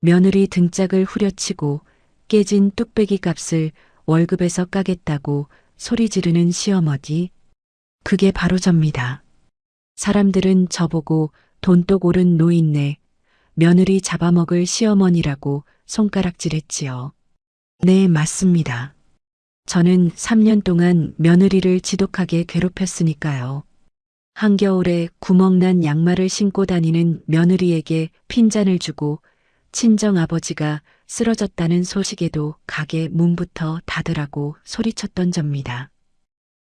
며느리 등짝을 후려치고 깨진 뚝배기 값을 월급에서 까겠다고 소리 지르는 시어머니. 그게 바로 접니다. 사람들은 저보고 돈독 오른 노인네, 며느리 잡아먹을 시어머니라고 손가락질했지요. 네, 맞습니다. 저는 3년 동안 며느리를 지독하게 괴롭혔으니까요. 한겨울에 구멍난 양말을 신고 다니는 며느리에게 핀잔을 주고 친정 아버지가 쓰러졌다는 소식에도 가게 문부터 닫으라고 소리쳤던 접니다.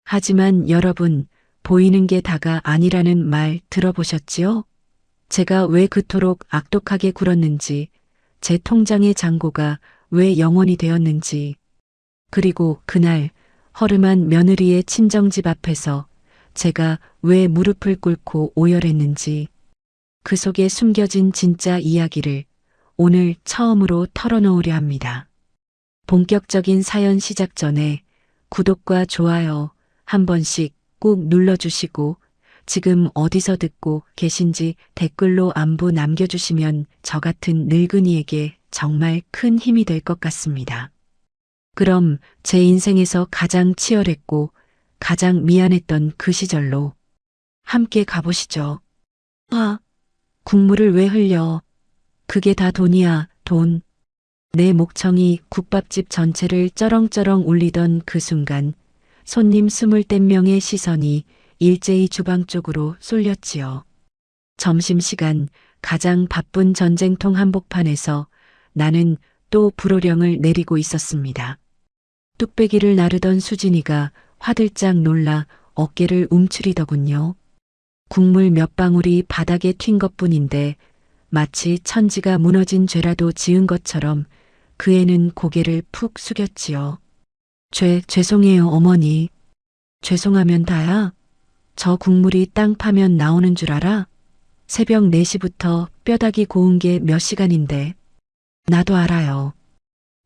하지만 여러분, 보이는 게 다가 아니라는 말 들어보셨지요? 제가 왜 그토록 악독하게 굴었는지, 제 통장의 잔고가 왜 영원이 되었는지, 그리고 그날 허름한 며느리의 친정집 앞에서 제가 왜 무릎을 꿇고 오열했는지, 그 속에 숨겨진 진짜 이야기를 오늘 처음으로 털어놓으려 합니다. 본격적인 사연 시작 전에 구독과 좋아요 한 번씩 꼭 눌러주시고 지금 어디서 듣고 계신지 댓글로 안부 남겨주시면 저 같은 늙은이에게 정말 큰 힘이 될 것 같습니다. 그럼 제 인생에서 가장 치열했고 가장 미안했던 그 시절로 함께 가보시죠. 아, 국물을 왜 흘려? 그게 다 돈이야, 돈. 내 목청이 국밥집 전체를 쩌렁쩌렁 울리던 그 순간 손님 20댓명의 시선이 일제히 주방 쪽으로 쏠렸지요. 점심시간 가장 바쁜 전쟁통 한복판에서 나는 또 불호령을 내리고 있었습니다. 뚝배기를 나르던 수진이가 화들짝 놀라 어깨를 움츠리더군요. 국물 몇 방울이 바닥에 튄 것뿐인데 마치 천지가 무너진 죄라도 지은 것처럼 그 애는 고개를 푹 숙였지요. 죄송해요, 어머니. 죄송하면 다야? 저 국물이 땅 파면 나오는 줄 알아? 새벽 4시부터 뼈다귀 고운 게 몇 시간인데. 나도 알아요.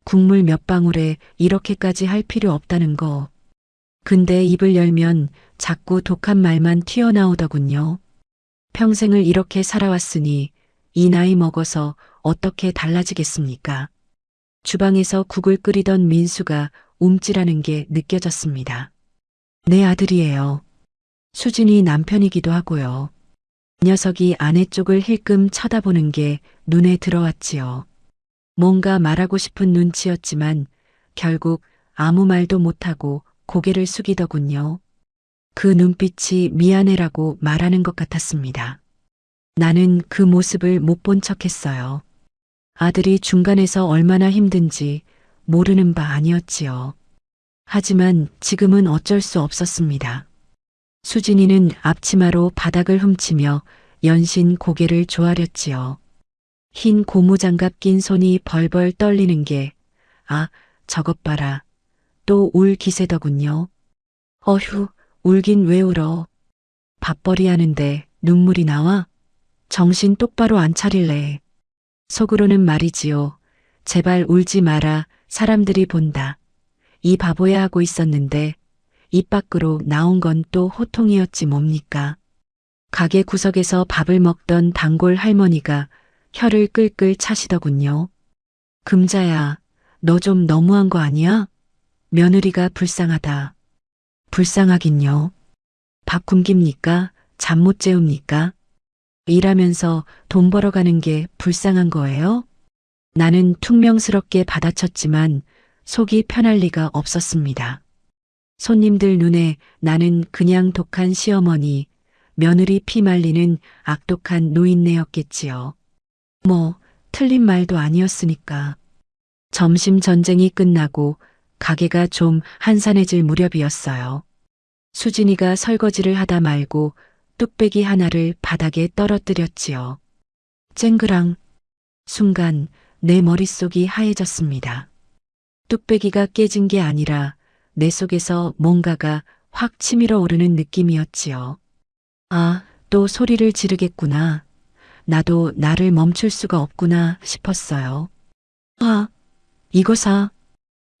국물 몇 방울에 이렇게까지 할 필요 없다는 거. 근데 입을 열면 자꾸 독한 말만 튀어나오더군요. 평생을 이렇게 살아왔으니 이 나이 먹어서 어떻게 달라지겠습니까? 주방에서 국을 끓이던 민수가 움찔하는 게 느껴졌습니다. 내 아들이에요. 수진이 남편이기도 하고요. 녀석이 아내 쪽을 힐끔 쳐다보는 게 눈에 들어왔지요. 뭔가 말하고 싶은 눈치였지만 결국 아무 말도 못하고 고개를 숙이더군요. 그 눈빛이 미안해라고 말하는 것 같았습니다. 나는 그 모습을 못 본 척했어요. 아들이 중간에서 얼마나 힘든지 모르는 바 아니었지요. 하지만 지금은 어쩔 수 없었습니다. 수진이는 앞치마로 바닥을 훔치며 연신 고개를 조아렸지요. 흰 고무장갑 낀 손이 벌벌 떨리는 게, 저것 봐라. 또 울 기세더군요. 어휴, 울긴 왜 울어. 밥벌이 하는데 눈물이 나와? 정신 똑바로 안 차릴래. 속으로는 말이지요. 제발 울지 마라. 사람들이 본다. 이 바보야 하고 있었는데 입 밖으로 나온 건 또 호통이었지 뭡니까. 가게 구석에서 밥을 먹던 단골 할머니가 혀를 끌끌 차시더군요. 금자야, 너 좀 너무한 거 아니야? 며느리가 불쌍하다. 불쌍하긴요. 밥 굶깁니까? 잠 못 재웁니까? 일하면서 돈 벌어가는 게 불쌍한 거예요? 나는 퉁명스럽게 받아쳤지만 속이 편할 리가 없었습니다. 손님들 눈에 나는 그냥 독한 시어머니, 며느리 피 말리는 악독한 노인네였겠지요. 틀린 말도 아니었으니까. 점심 전쟁이 끝나고 가게가 좀 한산해질 무렵이었어요. 수진이가 설거지를 하다 말고 뚝배기 하나를 바닥에 떨어뜨렸지요. 쨍그랑. 순간 내 머릿속이 하얘졌습니다. 뚝배기가 깨진 게 아니라 내 속에서 뭔가가 확 치밀어 오르는 느낌이었지요. 또 소리를 지르겠구나. 나도 나를 멈출 수가 없구나 싶었어요. 이거 사.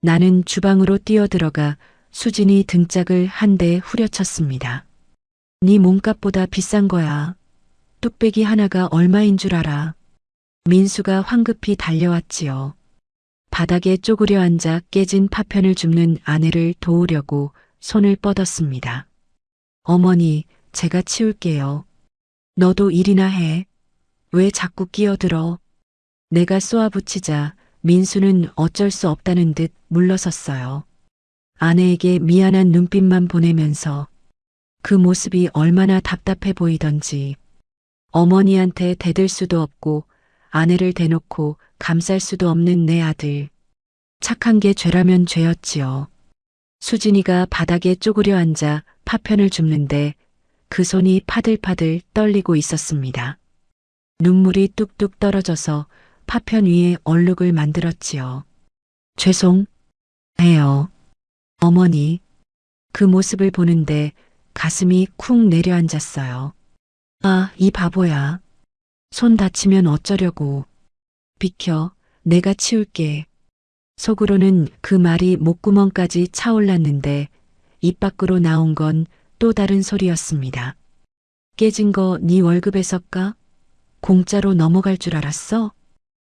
나는 주방으로 뛰어들어가 수진이 등짝을 한 대 후려쳤습니다. 네 몸값보다 비싼 거야. 뚝배기 하나가 얼마인 줄 알아. 민수가 황급히 달려왔지요. 바닥에 쪼그려 앉아 깨진 파편을 줍는 아내를 도우려고 손을 뻗었습니다. 어머니, 제가 치울게요. 너도 일이나 해. 왜 자꾸 끼어들어? 내가 쏘아붙이자 민수는 어쩔 수 없다는 듯 물러섰어요. 아내에게 미안한 눈빛만 보내면서 그 모습이 얼마나 답답해 보이던지 어머니한테 대들 수도 없고 아내를 대놓고 감쌀 수도 없는 내 아들. 착한 게 죄라면 죄였지요. 수진이가 바닥에 쪼그려 앉아 파편을 줍는데 그 손이 파들파들 떨리고 있었습니다. 눈물이 뚝뚝 떨어져서 파편 위에 얼룩을 만들었지요. 죄송해요. 어머니. 그 모습을 보는데 가슴이 쿵 내려앉았어요. 아, 이 바보야. 손 다치면 어쩌려고. 비켜, 내가 치울게. 속으로는 그 말이 목구멍까지 차올랐는데 입 밖으로 나온 건 또 다른 소리였습니다. 깨진 거 네 월급에서 까? 공짜로 넘어갈 줄 알았어?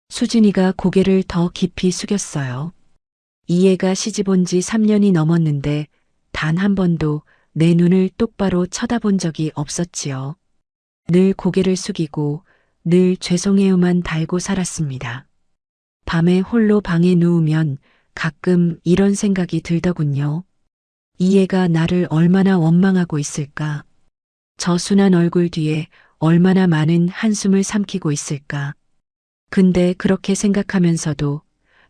수진이가 고개를 더 깊이 숙였어요. 이 애가 시집 온 지 3년이 넘었는데 단 한 번도 내 눈을 똑바로 쳐다본 적이 없었지요. 늘 고개를 숙이고 늘 죄송해요만 달고 살았습니다. 밤에 홀로 방에 누우면 가끔 이런 생각이 들더군요. 이 애가 나를 얼마나 원망하고 있을까? 저 순한 얼굴 뒤에 얼마나 많은 한숨을 삼키고 있을까? 근데 그렇게 생각하면서도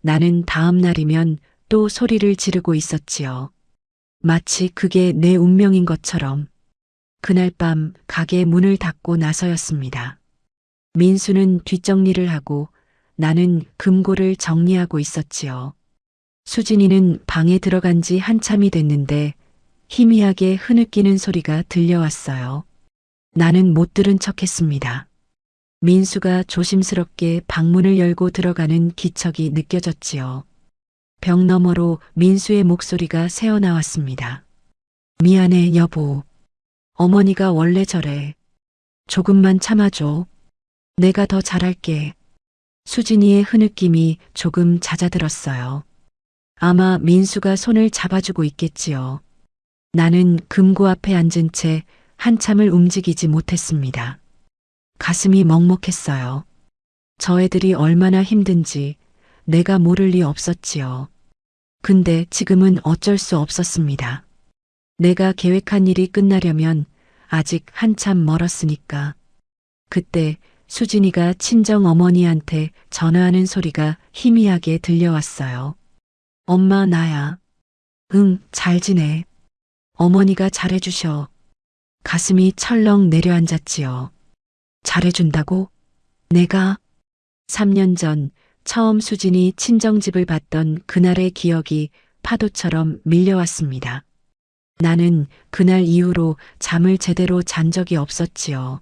나는 다음 날이면 또 소리를 지르고 있었지요. 마치 그게 내 운명인 것처럼. 그날 밤 가게 문을 닫고 나서였습니다. 민수는 뒷정리를 하고 나는 금고를 정리하고 있었지요. 수진이는 방에 들어간 지 한참이 됐는데 희미하게 흐느끼는 소리가 들려왔어요. 나는 못 들은 척했습니다. 민수가 조심스럽게 방문을 열고 들어가는 기척이 느껴졌지요. 벽 너머로 민수의 목소리가 새어나왔습니다. 미안해, 여보. 어머니가 원래 저래. 조금만 참아줘. 내가 더 잘할게. 수진이의 흐느낌이 조금 잦아들었어요. 아마 민수가 손을 잡아주고 있겠지요. 나는 금고 앞에 앉은 채 한참을 움직이지 못했습니다. 가슴이 먹먹했어요. 저 애들이 얼마나 힘든지 내가 모를 리 없었지요. 근데 지금은 어쩔 수 없었습니다. 내가 계획한 일이 끝나려면 아직 한참 멀었으니까. 그때 수진이가 친정 어머니한테 전화하는 소리가 희미하게 들려왔어요. 엄마, 나야. 응, 잘 지내. 어머니가 잘해주셔. 가슴이 철렁 내려앉았지요. 잘해준다고? 내가? 3년 전 처음 수진이 친정집을 봤던 그날의 기억이 파도처럼 밀려왔습니다. 나는 그날 이후로 잠을 제대로 잔 적이 없었지요.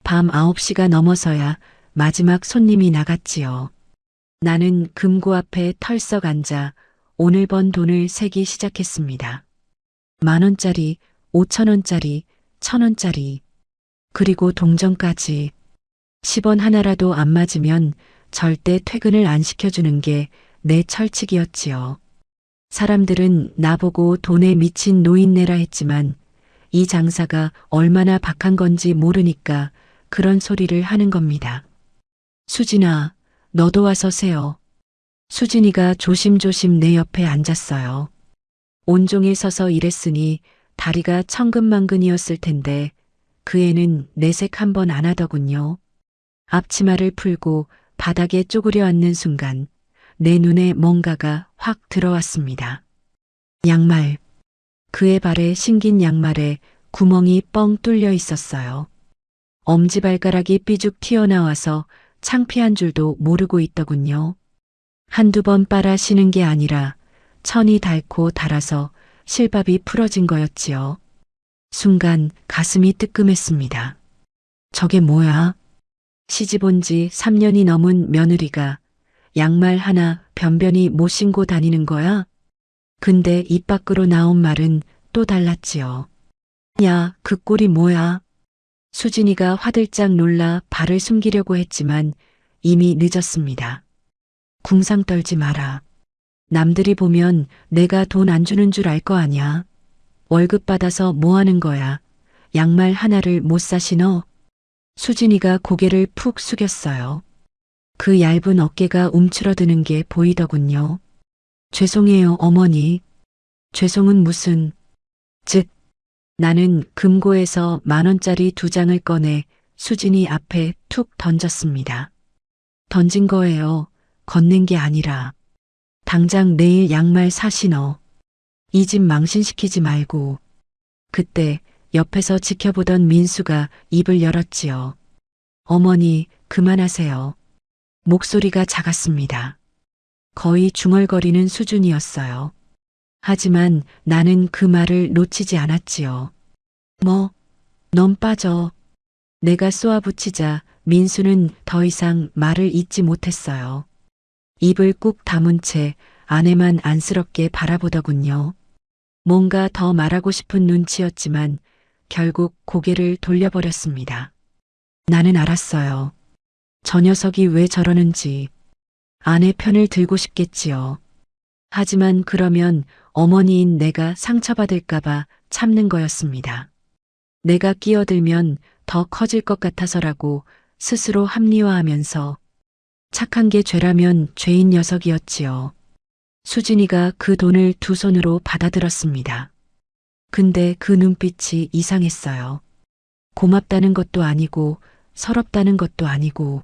밤 9시가 넘어서야 마지막 손님이 나갔지요. 나는 금고 앞에 털썩 앉아 오늘 번 돈을 세기 시작했습니다. 10,000원짜리, 5,000원짜리, 1,000원짜리, 그리고 동전까지. 10원 하나라도 안 맞으면 절대 퇴근을 안 시켜주는 게 내 철칙이었지요. 사람들은 나보고 돈에 미친 노인네라 했지만 이 장사가 얼마나 박한 건지 모르니까 그런 소리를 하는 겁니다. 수진아, 너도 와서 세요. 수진이가 조심조심 내 옆에 앉았어요. 온종일 서서 일했으니 다리가 천근만근이었을 텐데 그 애는 내색 한 번 안 하더군요. 앞치마를 풀고 바닥에 쪼그려 앉는 순간 내 눈에 뭔가가 확 들어왔습니다. 양말. 그의 발에 신긴 양말에 구멍이 뻥 뚫려 있었어요. 엄지발가락이 삐죽 튀어나와서 창피한 줄도 모르고 있더군요. 한두 번 빨아 신은 게 아니라 천이 닳고 닳아서 실밥이 풀어진 거였지요. 순간 가슴이 뜨끔했습니다. 저게 뭐야? 시집 온 지 3년이 넘은 며느리가 양말 하나 변변히 못 신고 다니는 거야? 근데 입 밖으로 나온 말은 또 달랐지요. 야, 그 꼴이 뭐야? 수진이가 화들짝 놀라 발을 숨기려고 했지만 이미 늦었습니다. 궁상 떨지 마라. 남들이 보면 내가 돈 안 주는 줄 알 거 아냐. 월급 받아서 뭐 하는 거야. 양말 하나를 못 사 신어? 수진이가 고개를 푹 숙였어요. 그 얇은 어깨가 움츠러드는 게 보이더군요. 죄송해요, 어머니. 죄송은 무슨. 즉, 나는 금고에서 10,000원짜리 2장을 꺼내 수진이 앞에 툭 던졌습니다. 던진 거예요. 건넨 게 아니라. 당장 내일 양말 사 신어. 이 집 망신시키지 말고. 그때 옆에서 지켜보던 민수가 입을 열었지요. 어머니, 그만하세요. 목소리가 작았습니다. 거의 중얼거리는 수준이었어요. 하지만 나는 그 말을 놓치지 않았지요. 넌 빠져. 내가 쏘아붙이자 민수는 더 이상 말을 잇지 못했어요. 입을 꾹 다문 채 아내만 안쓰럽게 바라보더군요. 뭔가 더 말하고 싶은 눈치였지만 결국 고개를 돌려버렸습니다. 나는 알았어요. 저 녀석이 왜 저러는지. 아내 편을 들고 싶겠지요. 하지만 그러면 어머니인 내가 상처받을까봐 참는 거였습니다. 내가 끼어들면 더 커질 것 같아서라고 스스로 합리화하면서 착한 게 죄라면 죄인 녀석이었지요. 수진이가 그 돈을 두 손으로 받아들었습니다. 근데 그 눈빛이 이상했어요. 고맙다는 것도 아니고 서럽다는 것도 아니고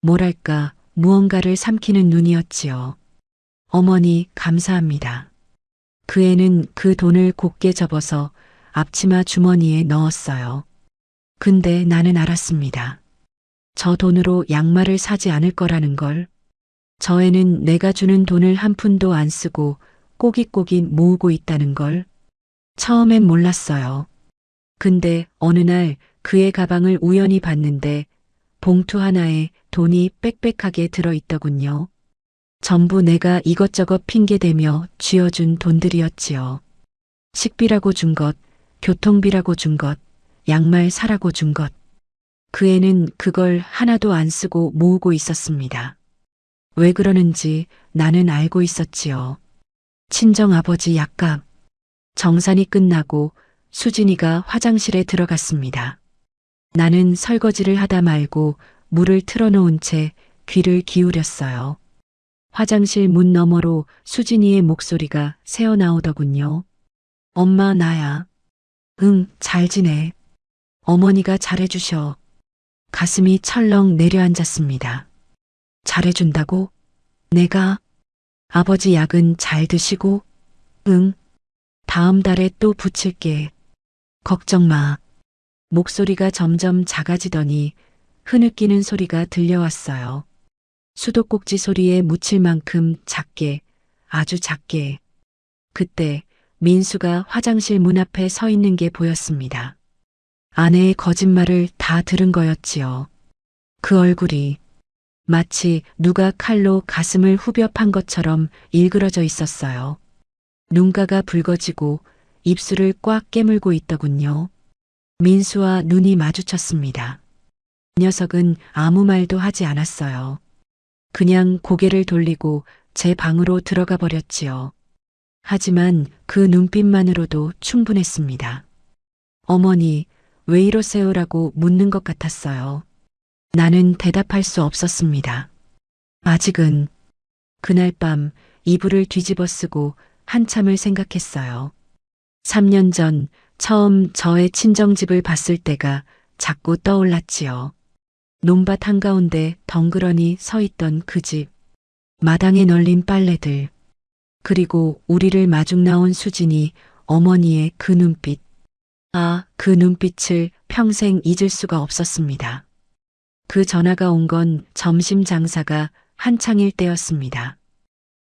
뭐랄까 무언가를 삼키는 눈이었지요. 어머니 감사합니다. 그 애는 그 돈을 곱게 접어서 앞치마 주머니에 넣었어요. 근데 나는 알았습니다. 저 돈으로 양말을 사지 않을 거라는 걸. 저 애는 내가 주는 돈을 한 푼도 안 쓰고 꼬깃꼬깃 모으고 있다는 걸. 처음엔 몰랐어요. 근데 어느 날 그의 가방을 우연히 봤는데 봉투 하나에 돈이 빽빽하게 들어있더군요. 전부 내가 이것저것 핑계대며 쥐어준 돈들이었지요. 식비라고 준 것, 교통비라고 준 것, 양말 사라고 준 것. 그 애는 그걸 하나도 안 쓰고 모으고 있었습니다. 왜 그러는지 나는 알고 있었지요. 친정아버지 약값. 정산이 끝나고 수진이가 화장실에 들어갔습니다. 나는 설거지를 하다 말고 물을 틀어놓은 채 귀를 기울였어요. 화장실 문 너머로 수진이의 목소리가 새어나오더군요. 엄마 나야. 응, 잘 지내. 어머니가 잘해주셔. 가슴이 철렁 내려앉았습니다. 잘해준다고? 내가? 아버지 약은 잘 드시고? 응. 다음 달에 또 붙일게. 걱정 마. 목소리가 점점 작아지더니 흐느끼는 소리가 들려왔어요. 수도꼭지 소리에 묻힐 만큼 작게, 아주 작게. 그때 민수가 화장실 문 앞에 서 있는 게 보였습니다. 아내의 거짓말을 다 들은 거였지요. 그 얼굴이 마치 누가 칼로 가슴을 후벼 판 것처럼 일그러져 있었어요. 눈가가 붉어지고 입술을 꽉 깨물고 있더군요. 민수와 눈이 마주쳤습니다. 녀석은 아무 말도 하지 않았어요. 그냥 고개를 돌리고 제 방으로 들어가 버렸지요. 하지만 그 눈빛만으로도 충분했습니다. 어머니, 왜 이러세요라고 묻는 것 같았어요. 나는 대답할 수 없었습니다. 아직은. 그날 밤 이불을 뒤집어 쓰고 한참을 생각했어요. 3년 전 처음 저의 친정집을 봤을 때가 자꾸 떠올랐지요. 논밭 한가운데 덩그러니 서 있던 그 집, 마당에 널린 빨래들, 그리고 우리를 마중 나온 수진이 어머니의 그 눈빛. 그 눈빛을 평생 잊을 수가 없었습니다. 그 전화가 온 건 점심 장사가 한창일 때였습니다.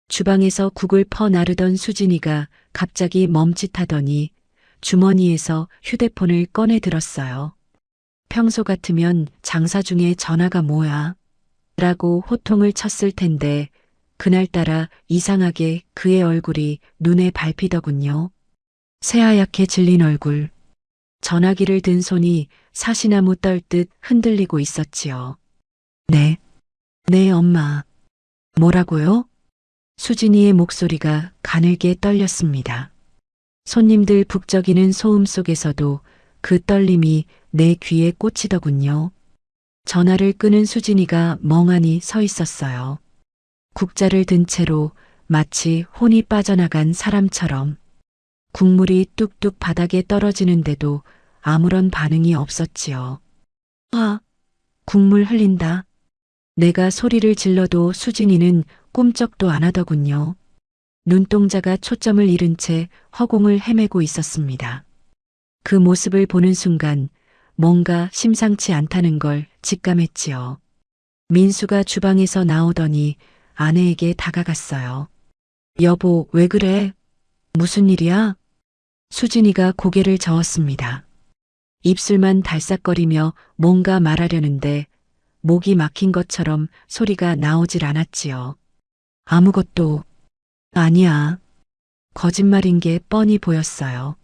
주방에서 국을 퍼 나르던 수진이가 갑자기 멈칫하더니 주머니에서 휴대폰을 꺼내 들었어요. 평소 같으면 장사 중에 전화가 뭐야? 라고 호통을 쳤을 텐데 그날따라 이상하게 그의 얼굴이 눈에 밟히더군요. 새하얗게 질린 얼굴. 전화기를 든 손이 사시나무 떨듯 흔들리고 있었지요. 네. 네, 엄마. 뭐라고요? 수진이의 목소리가 가늘게 떨렸습니다. 손님들 북적이는 소음 속에서도 그 떨림이 내 귀에 꽂히더군요. 전화를 끄는 수진이가 멍하니 서 있었어요. 국자를 든 채로 마치 혼이 빠져나간 사람처럼 국물이 뚝뚝 바닥에 떨어지는데도 아무런 반응이 없었지요. 아, 국물 흘린다. 내가 소리를 질러도 수진이는 꼼짝도 안 하더군요. 눈동자가 초점을 잃은 채 허공을 헤매고 있었습니다. 그 모습을 보는 순간 뭔가 심상치 않다는 걸 직감했지요. 민수가 주방에서 나오더니 아내에게 다가갔어요. 여보, 왜 그래? 무슨 일이야? 수진이가 고개를 저었습니다. 입술만 달싹거리며 뭔가 말하려는데 목이 막힌 것처럼 소리가 나오질 않았지요. 아무것도 아니야. 거짓말인 게 뻔히 보였어요.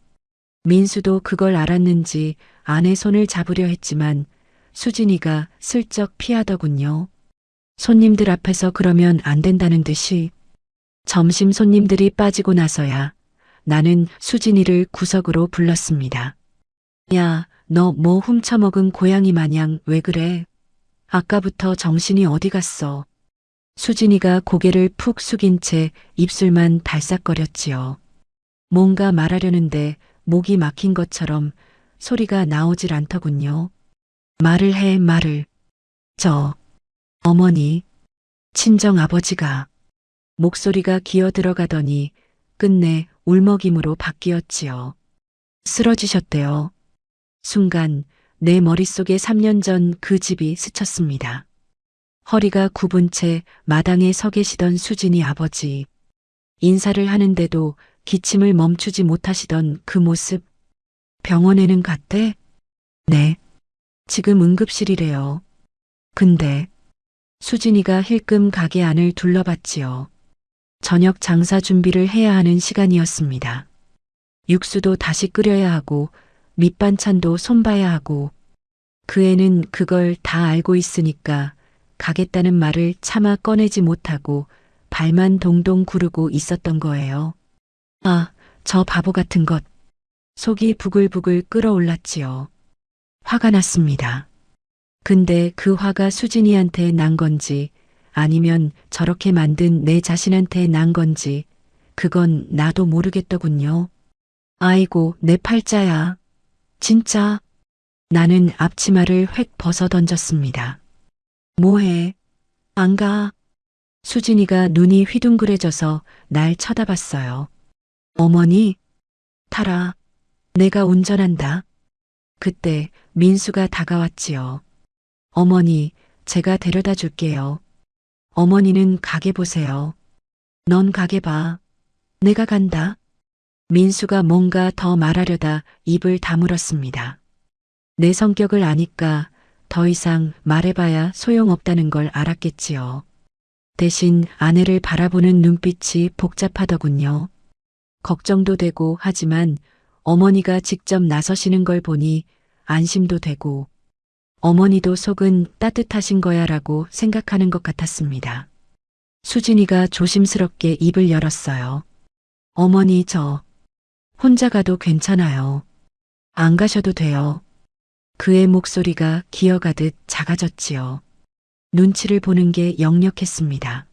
민수도 그걸 알았는지 아내 손을 잡으려 했지만 수진이가 슬쩍 피하더군요. 손님들 앞에서 그러면 안 된다는 듯이. 점심 손님들이 빠지고 나서야 나는 수진이를 구석으로 불렀습니다. 야, 너 뭐 훔쳐먹은 고양이 마냥 왜 그래? 아까부터 정신이 어디 갔어? 수진이가 고개를 푹 숙인 채 입술만 달싹거렸지요. 뭔가 말하려는데 목이 막힌 것처럼 소리가 나오질 않더군요. 말을 해, 말을. 저, 어머니, 친정 아버지가. 목소리가 기어 들어가더니 끝내 울먹임으로 바뀌었지요. 쓰러지셨대요. 순간 내 머릿속에 3년 전 그 집이 스쳤습니다. 허리가 굽은 채 마당에 서 계시던 수진이 아버지. 인사를 하는데도 기침을 멈추지 못하시던 그 모습. 병원에는 갔대? 네. 지금 응급실이래요. 근데 수진이가 힐끔 가게 안을 둘러봤지요. 저녁 장사 준비를 해야 하는 시간이었습니다. 육수도 다시 끓여야 하고 밑반찬도 손봐야 하고 그 애는 그걸 다 알고 있으니까 가겠다는 말을 차마 꺼내지 못하고 발만 동동 구르고 있었던 거예요. 아, 저 바보 같은 것. 속이 부글부글 끓어올랐지요. 화가 났습니다. 근데 그 화가 수진이한테 난 건지 아니면 저렇게 만든 내 자신한테 난 건지 그건 나도 모르겠더군요. 아이고, 내 팔자야. 진짜. 나는 앞치마를 획 벗어 던졌습니다. 뭐해? 안 가. 수진이가 눈이 휘둥그레져서 날 쳐다봤어요. 어머니? 타라. 내가 운전한다. 그때 민수가 다가왔지요. 어머니, 제가 데려다 줄게요. 어머니는 가게 보세요. 넌 가게 봐. 내가 간다. 민수가 뭔가 더 말하려다 입을 다물었습니다. 내 성격을 아니까 더 이상 말해봐야 소용없다는 걸 알았겠지요. 대신 아내를 바라보는 눈빛이 복잡하더군요. 걱정도 되고 하지만 어머니가 직접 나서시는 걸 보니 안심도 되고 어머니도 속은 따뜻하신 거야라고 생각하는 것 같았습니다. 수진이가 조심스럽게 입을 열었어요. 어머니, 저 혼자 가도 괜찮아요. 안 가셔도 돼요. 그의 목소리가 기어가듯 작아졌지요. 눈치를 보는 게 역력했습니다.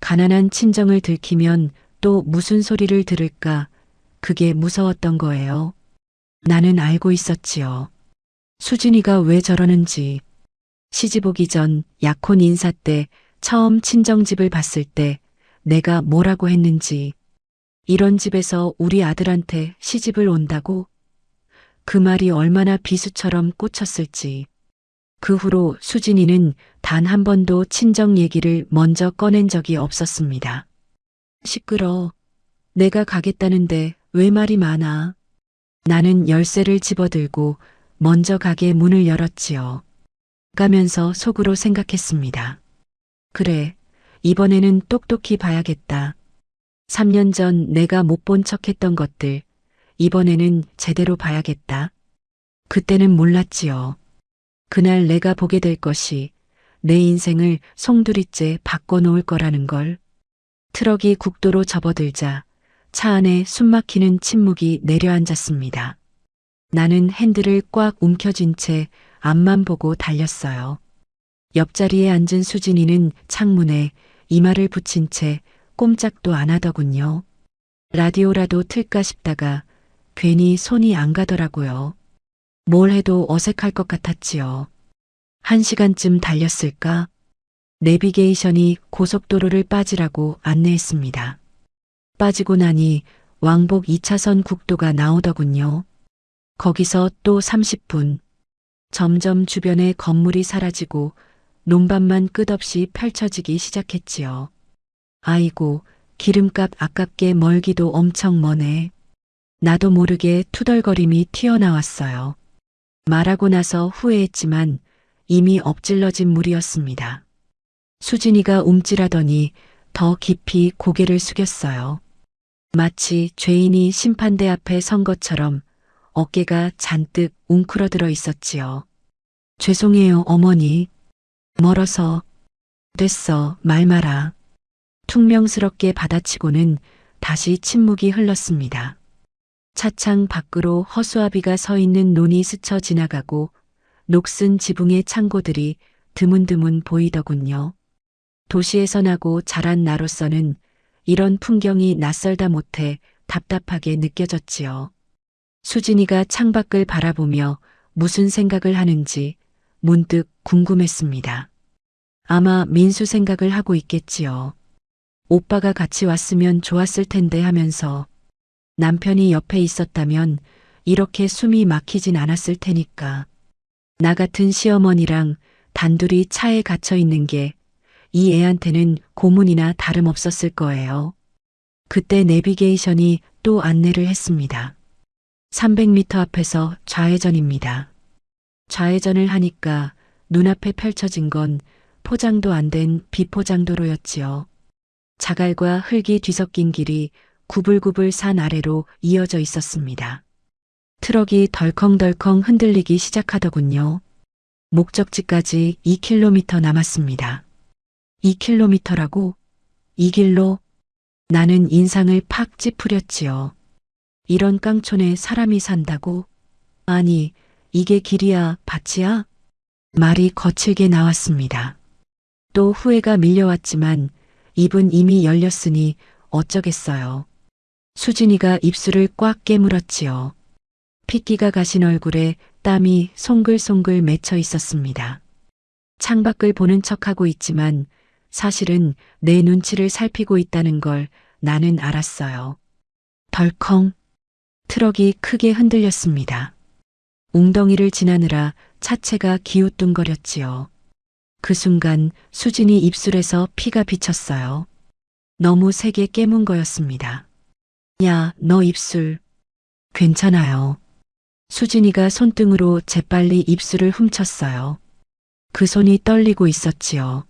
가난한 친정을 들키면 또 무슨 소리를 들을까 그게 무서웠던 거예요. 나는 알고 있었지요. 수진이가 왜 저러는지. 시집 오기 전 약혼 인사 때 처음 친정집을 봤을 때 내가 뭐라고 했는지. 이런 집에서 우리 아들한테 시집을 온다고? 그 말이 얼마나 비수처럼 꽂혔을지. 그 후로 수진이는 단 한 번도 친정 얘기를 먼저 꺼낸 적이 없었습니다. 시끄러. 내가 가겠다는데 왜 말이 많아. 나는 열쇠를 집어들고 먼저 가게 문을 열었지요. 가면서 속으로 생각했습니다. 그래, 이번에는 똑똑히 봐야겠다. 3년 전 내가 못 본 척했던 것들, 이번에는 제대로 봐야겠다. 그때는 몰랐지요. 그날 내가 보게 될 것이 내 인생을 송두리째 바꿔놓을 거라는 걸. 트럭이 국도로 접어들자 차 안에 숨막히는 침묵이 내려앉았습니다. 나는 핸들을 꽉 움켜쥔 채 앞만 보고 달렸어요. 옆자리에 앉은 수진이는 창문에 이마를 붙인 채 꼼짝도 안 하더군요. 라디오라도 틀까 싶다가 괜히 손이 안 가더라고요. 뭘 해도 어색할 것 같았지요. 1시간쯤 달렸을까? 내비게이션이 고속도로를 빠지라고 안내했습니다. 빠지고 나니 왕복 2차선 국도가 나오더군요. 거기서 또 30분. 점점 주변의 건물이 사라지고 논밭만 끝없이 펼쳐지기 시작했지요. 아이고, 기름값 아깝게 멀기도 엄청 머네. 나도 모르게 투덜거림이 튀어나왔어요. 말하고 나서 후회했지만 이미 엎질러진 물이었습니다. 수진이가 움찔하더니 더 깊이 고개를 숙였어요. 마치 죄인이 심판대 앞에 선 것처럼 어깨가 잔뜩 웅크러들어 있었지요. 죄송해요, 어머니. 멀어서. 됐어, 말 마라. 퉁명스럽게 받아치고는 다시 침묵이 흘렀습니다. 차창 밖으로 허수아비가 서 있는 논이 스쳐 지나가고 녹슨 지붕의 창고들이 드문드문 보이더군요. 도시에서 나고 자란 나로서는 이런 풍경이 낯설다 못해 답답하게 느껴졌지요. 수진이가 창밖을 바라보며 무슨 생각을 하는지 문득 궁금했습니다. 아마 민수 생각을 하고 있겠지요. 오빠가 같이 왔으면 좋았을 텐데 하면서 남편이 옆에 있었다면 이렇게 숨이 막히진 않았을 테니까. 나 같은 시어머니랑 단둘이 차에 갇혀 있는 게 이 애한테는 고문이나 다름없었을 거예요. 그때 내비게이션이 또 안내를 했습니다. 300m 앞에서 좌회전입니다. 좌회전을 하니까 눈앞에 펼쳐진 건 포장도 안 된 비포장도로였지요. 자갈과 흙이 뒤섞인 길이 구불구불 산 아래로 이어져 있었습니다. 트럭이 덜컹덜컹 흔들리기 시작하더군요. 목적지까지 2km 남았습니다. 2km라고? 이 길로? 나는 인상을 팍 찌푸렸지요. 이런 깡촌에 사람이 산다고? 아니, 이게 길이야, 밭이야? 말이 거칠게 나왔습니다. 또 후회가 밀려왔지만 입은 이미 열렸으니 어쩌겠어요. 수진이가 입술을 꽉 깨물었지요. 핏기가 가신 얼굴에 땀이 송글송글 맺혀 있었습니다. 창밖을 보는 척하고 있지만 사실은 내 눈치를 살피고 있다는 걸 나는 알았어요. 덜컹. 트럭이 크게 흔들렸습니다. 웅덩이를 지나느라 차체가 기우뚱거렸지요. 그 순간 수진이 입술에서 피가 비쳤어요. 너무 세게 깨문 거였습니다. 야, 너 입술. 괜찮아요. 수진이가 손등으로 재빨리 입술을 훔쳤어요. 그 손이 떨리고 있었지요.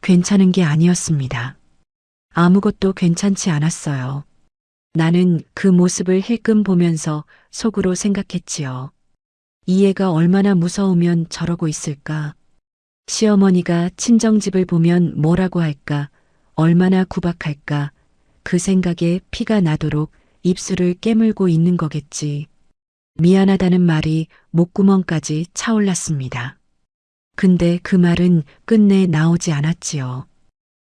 괜찮은 게 아니었습니다. 아무것도 괜찮지 않았어요. 나는 그 모습을 힐끔 보면서 속으로 생각했지요. 이 애가 얼마나 무서우면 저러고 있을까? 시어머니가 친정집을 보면 뭐라고 할까? 얼마나 구박할까? 그 생각에 피가 나도록 입술을 깨물고 있는 거겠지. 미안하다는 말이 목구멍까지 차올랐습니다. 근데 그 말은 끝내 나오지 않았지요.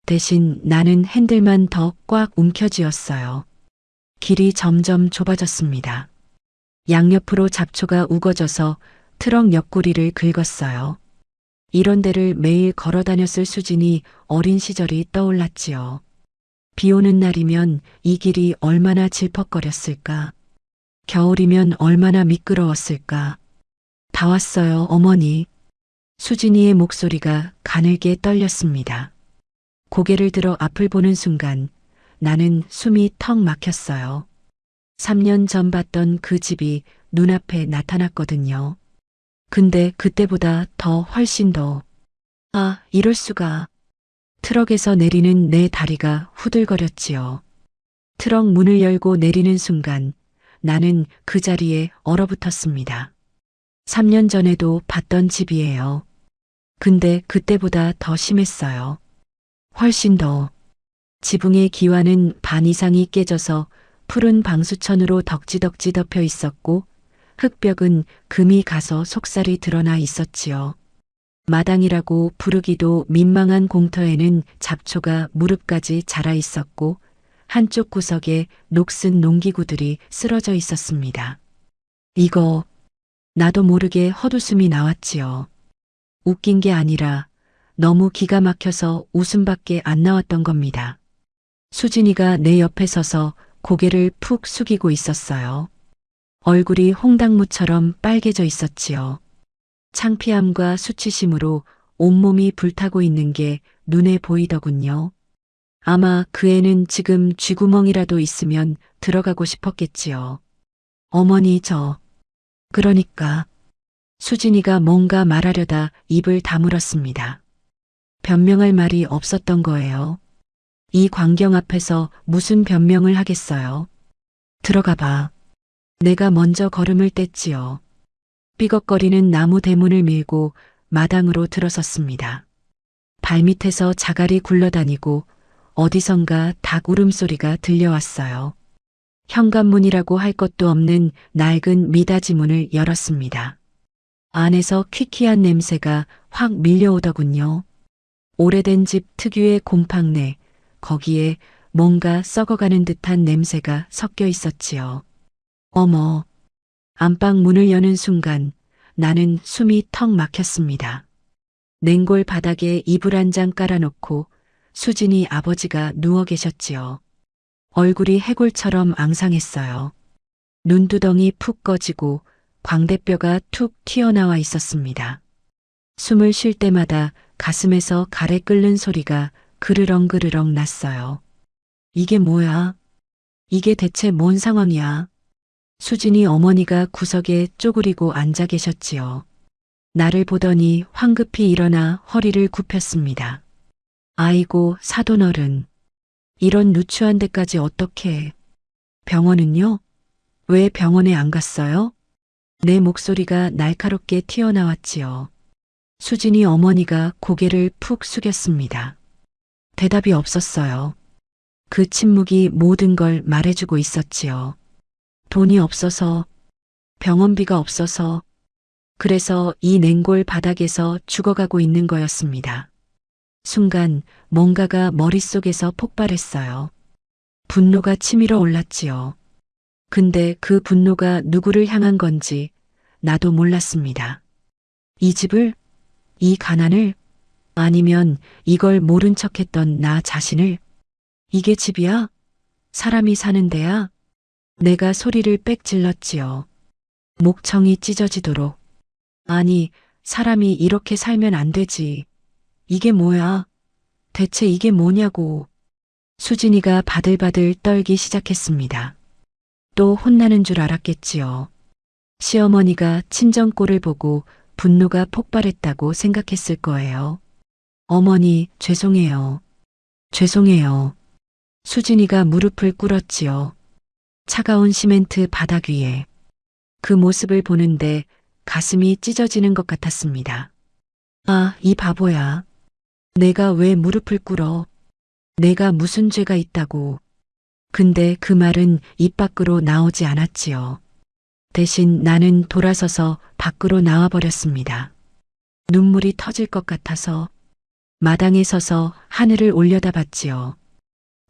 대신 나는 핸들만 더 꽉 움켜쥐었어요. 길이 점점 좁아졌습니다. 양옆으로 잡초가 우거져서 트럭 옆구리를 긁었어요. 이런 데를 매일 걸어 다녔을 수진이 어린 시절이 떠올랐지요. 비 오는 날이면 이 길이 얼마나 질퍽거렸을까. 겨울이면 얼마나 미끄러웠을까. 다 왔어요, 어머니. 수진이의 목소리가 가늘게 떨렸습니다. 고개를 들어 앞을 보는 순간 나는 숨이 턱 막혔어요. 3년 전 봤던 그 집이 눈앞에 나타났거든요. 근데 그때보다 더 훨씬 더. 아, 이럴 수가. 트럭에서 내리는 내 다리가 후들거렸지요. 트럭 문을 열고 내리는 순간 나는 그 자리에 얼어붙었습니다. 3년 전에도 봤던 집이에요. 근데 그때보다 더 심했어요. 훨씬 더. 지붕의 기와는 반 이상이 깨져서 푸른 방수천으로 덕지덕지 덮여 있었고 흙벽은 금이 가서 속살이 드러나 있었지요. 마당이라고 부르기도 민망한 공터에는 잡초가 무릎까지 자라 있었고 한쪽 구석에 녹슨 농기구들이 쓰러져 있었습니다. 이거 나도 모르게 헛웃음이 나왔지요. 웃긴 게 아니라 너무 기가 막혀서 웃음밖에 안 나왔던 겁니다. 수진이가 내 옆에 서서 고개를 푹 숙이고 있었어요. 얼굴이 홍당무처럼 빨개져 있었지요. 창피함과 수치심으로 온몸이 불타고 있는 게 눈에 보이더군요. 아마 그 애는 지금 쥐구멍이라도 있으면 들어가고 싶었겠지요. 어머니 그러니까 수진이가 뭔가 말하려다 입을 다물었습니다. 변명할 말이 없었던 거예요. 이 광경 앞에서 무슨 변명을 하겠어요. 들어가 봐. 내가 먼저 걸음을 뗐지요. 삐걱거리는 나무 대문을 밀고 마당으로 들어섰습니다. 발밑에서 자갈이 굴러다니고 어디선가 닭 울음소리가 들려왔어요. 현관문이라고 할 것도 없는 낡은 미닫이 문을 열었습니다. 안에서 퀴퀴한 냄새가 확 밀려오더군요. 오래된 집 특유의 곰팡내, 거기에 뭔가 썩어가는 듯한 냄새가 섞여 있었지요. 어머, 안방 문을 여는 순간 나는 숨이 턱 막혔습니다. 냉골 바닥에 이불 한 장 깔아놓고 수진이 아버지가 누워 계셨지요. 얼굴이 해골처럼 앙상했어요. 눈두덩이 푹 꺼지고 광대뼈가 툭 튀어나와 있었습니다. 숨을 쉴 때마다 가슴에서 가래 끓는 소리가 그르렁그르렁 났어요. 이게 뭐야? 이게 대체 뭔 상황이야? 수진이 어머니가 구석에 쪼그리고 앉아 계셨지요. 나를 보더니 황급히 일어나 허리를 굽혔습니다. 아이고 사돈어른. 이런 누추한 데까지 어떻게. 병원은요? 왜 병원에 안 갔어요? 내 목소리가 날카롭게 튀어나왔지요. 수진이 어머니가 고개를 푹 숙였습니다. 대답이 없었어요. 그 침묵이 모든 걸 말해주고 있었지요. 돈이 없어서, 병원비가 없어서, 그래서 이 냉골 바닥에서 죽어가고 있는 거였습니다. 순간 뭔가가 머릿속에서 폭발했어요. 분노가 치밀어 올랐지요. 근데 그 분노가 누구를 향한 건지 나도 몰랐습니다. 이 집을, 이 가난을, 아니면 이걸 모른 척했던 나 자신을. 이게 집이야? 사람이 사는 데야? 내가 소리를 빽 질렀지요. 목청이 찢어지도록. 아니, 사람이 이렇게 살면 안 되지. 이게 뭐야? 대체 이게 뭐냐고. 수진이가 바들바들 떨기 시작했습니다. 또 혼나는 줄 알았겠지요. 시어머니가 친정꼴을 보고 분노가 폭발했다고 생각했을 거예요. 어머니, 죄송해요. 죄송해요. 수진이가 무릎을 꿇었지요. 차가운 시멘트 바닥 위에. 그 모습을 보는데 가슴이 찢어지는 것 같았습니다. 아, 이 바보야. 내가 왜 무릎을 꿇어? 내가 무슨 죄가 있다고. 근데 그 말은 입 밖으로 나오지 않았지요. 대신 나는 돌아서서 밖으로 나와버렸습니다. 눈물이 터질 것 같아서 마당에 서서 하늘을 올려다봤지요.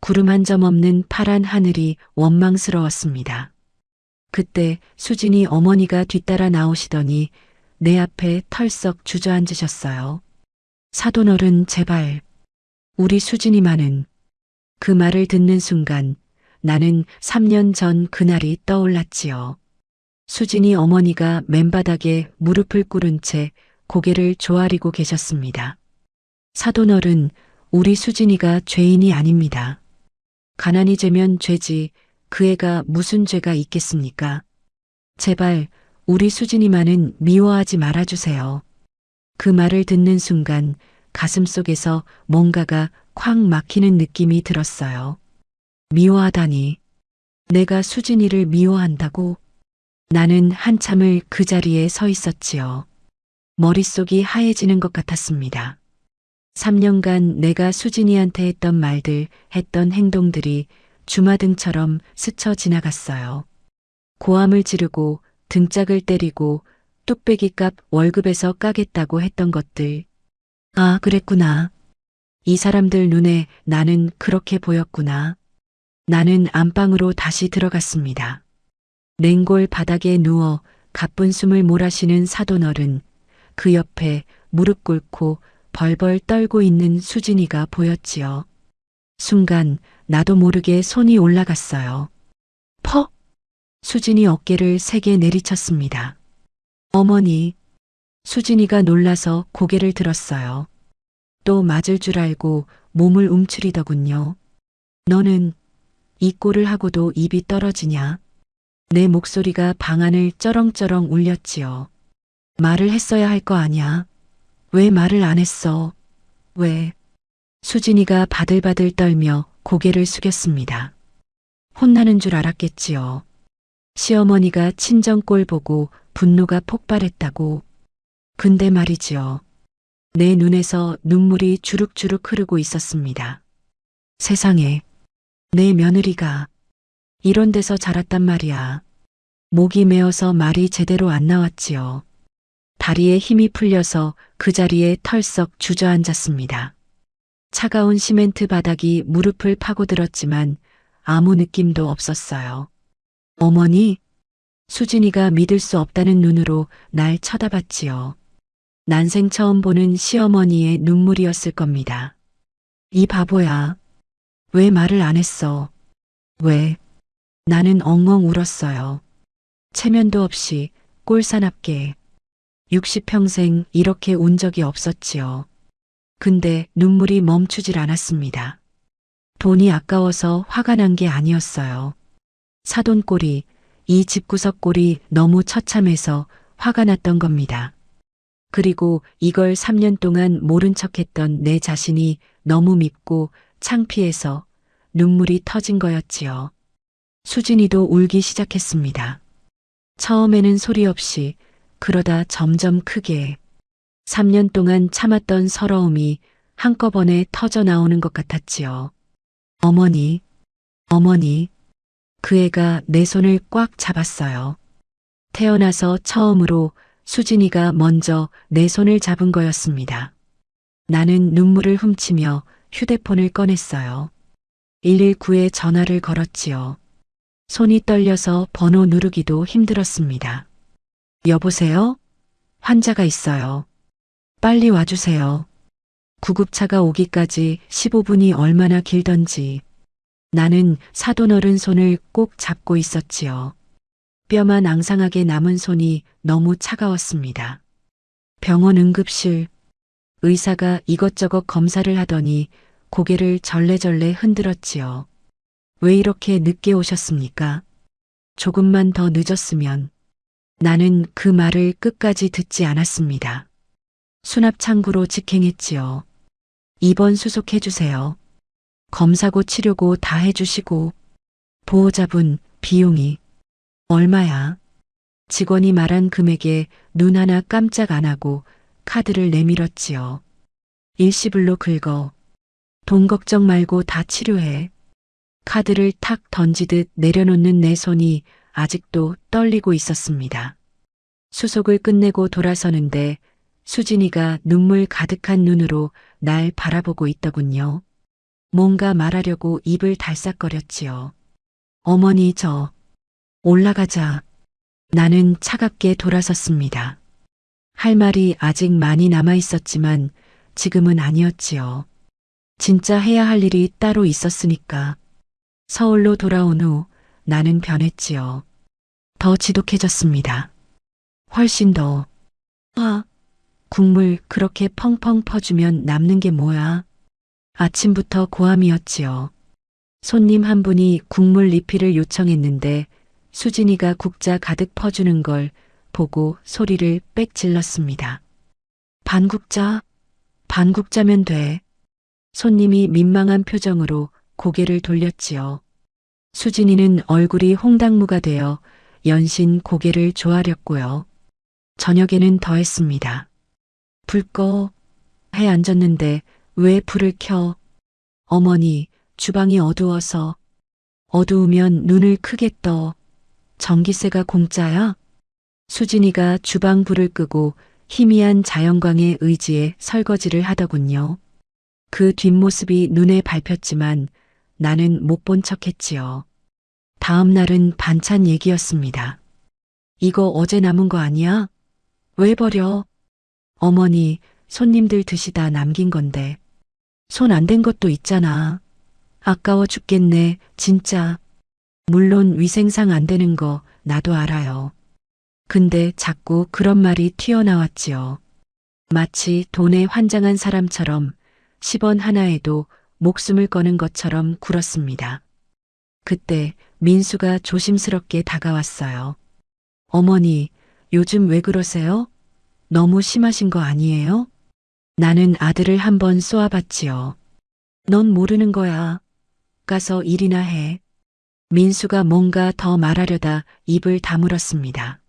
구름 한 점 없는 파란 하늘이 원망스러웠습니다. 그때 수진이 어머니가 뒤따라 나오시더니 내 앞에 털썩 주저앉으셨어요. 사돈어른 제발. 우리 수진이만은. 그 말을 듣는 순간 나는 3년 전 그날이 떠올랐지요. 수진이 어머니가 맨바닥에 무릎을 꿇은 채 고개를 조아리고 계셨습니다. 사돈어른, 우리 수진이가 죄인이 아닙니다. 가난이 죄면 죄지 그 애가 무슨 죄가 있겠습니까? 제발 우리 수진이만은 미워하지 말아주세요. 그 말을 듣는 순간 가슴속에서 뭔가가 콱 막히는 느낌이 들었어요. 미워하다니. 내가 수진이를 미워한다고? 나는 한참을 그 자리에 서 있었지요. 머릿속이 하얘지는 것 같았습니다. 3년간 내가 수진이한테 했던 말들, 했던 행동들이 주마등처럼 스쳐 지나갔어요. 고함을 지르고 등짝을 때리고 뚝배기값 월급에서 까겠다고 했던 것들. 아, 그랬구나. 이 사람들 눈에 나는 그렇게 보였구나. 나는 안방으로 다시 들어갔습니다. 냉골 바닥에 누워 가쁜 숨을 몰아쉬는 사돈어른, 그 옆에 무릎 꿇고 벌벌 떨고 있는 수진이가 보였지요. 순간 나도 모르게 손이 올라갔어요. 퍽! 수진이 어깨를 세게 내리쳤습니다. 어머니. 수진이가 놀라서 고개를 들었어요. 또 맞을 줄 알고 몸을 움츠리더군요. 너는 이 꼴을 하고도 입이 떨어지냐? 내 목소리가 방 안을 쩌렁쩌렁 울렸지요. 말을 했어야 할 거 아냐? 왜 말을 안 했어? 왜? 수진이가 바들바들 떨며 고개를 숙였습니다. 혼나는 줄 알았겠지요. 시어머니가 친정 꼴 보고 분노가 폭발했다고. 근데 말이지요. 내 눈에서 눈물이 주룩주룩 흐르고 있었습니다. 세상에, 내 며느리가 이런 데서 자랐단 말이야. 목이 메어서 말이 제대로 안 나왔지요. 다리에 힘이 풀려서 그 자리에 털썩 주저앉았습니다. 차가운 시멘트 바닥이 무릎을 파고들었지만 아무 느낌도 없었어요. 어머니? 수진이가 믿을 수 없다는 눈으로 날 쳐다봤지요. 난생 처음 보는 시어머니의 눈물이었을 겁니다. 이 바보야. 왜 말을 안 했어? 왜? 나는 엉엉 울었어요. 체면도 없이 꼴사납게. 60평생 이렇게 운 적이 없었지요. 근데 눈물이 멈추질 않았습니다. 돈이 아까워서 화가 난 게 아니었어요. 사돈꼴이, 이 집구석 꼴이 너무 처참해서 화가 났던 겁니다. 그리고 이걸 3년 동안 모른 척했던 내 자신이 너무 밉고 창피해서 눈물이 터진 거였지요. 수진이도 울기 시작했습니다. 처음에는 소리 없이, 그러다 점점 크게. 3년 동안 참았던 서러움이 한꺼번에 터져 나오는 것 같았지요. 어머니, 어머니. 그 애가 내 손을 꽉 잡았어요. 태어나서 처음으로 수진이가 먼저 내 손을 잡은 거였습니다. 나는 눈물을 훔치며 휴대폰을 꺼냈어요. 119에 전화를 걸었지요. 손이 떨려서 번호 누르기도 힘들었습니다. 여보세요? 환자가 있어요. 빨리 와주세요. 구급차가 오기까지 15분이 얼마나 길던지. 나는 사돈어른 손을 꼭 잡고 있었지요. 뼈만 앙상하게 남은 손이 너무 차가웠습니다. 병원 응급실. 의사가 이것저것 검사를 하더니 고개를 절레절레 흔들었지요. 왜 이렇게 늦게 오셨습니까? 조금만 더 늦었으면. 나는 그 말을 끝까지 듣지 않았습니다. 수납창구로 직행했지요. 입원 수속해주세요. 검사고 치료고 다 해주시고. 보호자분 비용이 얼마야? 직원이 말한 금액에 눈 하나 깜짝 안 하고 카드를 내밀었지요. 일시불로 긁어. 돈 걱정 말고 다 치료해. 카드를 탁 던지듯 내려놓는 내 손이 아직도 떨리고 있었습니다. 수속을 끝내고 돌아서는데 수진이가 눈물 가득한 눈으로 날 바라보고 있더군요. 뭔가 말하려고 입을 달싹거렸지요. 어머니 저 올라가자. 나는 차갑게 돌아섰습니다. 할 말이 아직 많이 남아 있었지만 지금은 아니었지요. 진짜 해야 할 일이 따로 있었으니까. 서울로 돌아온 후 나는 변했지요. 더 지독해졌습니다. 훨씬 더. 국물 그렇게 펑펑 퍼주면 남는 게 뭐야? 아침부터 고함이었지요. 손님 한 분이 국물 리필을 요청했는데 수진이가 국자 가득 퍼주는 걸 보고 소리를 빽 질렀습니다. 반국자? 반국자면 돼. 손님이 민망한 표정으로 고개를 돌렸지요. 수진이는 얼굴이 홍당무가 되어 연신 고개를 조아렸고요. 저녁에는 더 했습니다. 불 꺼. 해 앉았는데 왜 불을 켜? 어머니, 주방이 어두워서. 어두우면 눈을 크게 떠. 전기세가 공짜야? 수진이가 주방 불을 끄고 희미한 자연광의 의지에 설거지를 하더군요. 그 뒷모습이 눈에 밟혔지만 나는 못 본 척했지요. 다음 날은 반찬 얘기였습니다. 이거 어제 남은 거 아니야? 왜 버려? 어머니, 손님들 드시다 남긴 건데. 손 안 댄 것도 있잖아. 아까워 죽겠네, 진짜. 물론 위생상 안 되는 거 나도 알아요. 근데 자꾸 그런 말이 튀어나왔지요. 마치 돈에 환장한 사람처럼 10원 하나에도 목숨을 거는 것처럼 굴었습니다. 그때 민수가 조심스럽게 다가왔어요. 어머니, 요즘 왜 그러세요? 너무 심하신 거 아니에요? 나는 아들을 한번 쏘아봤지요. 넌 모르는 거야. 가서 일이나 해. 민수가 뭔가 더 말하려다 입을 다물었습니다.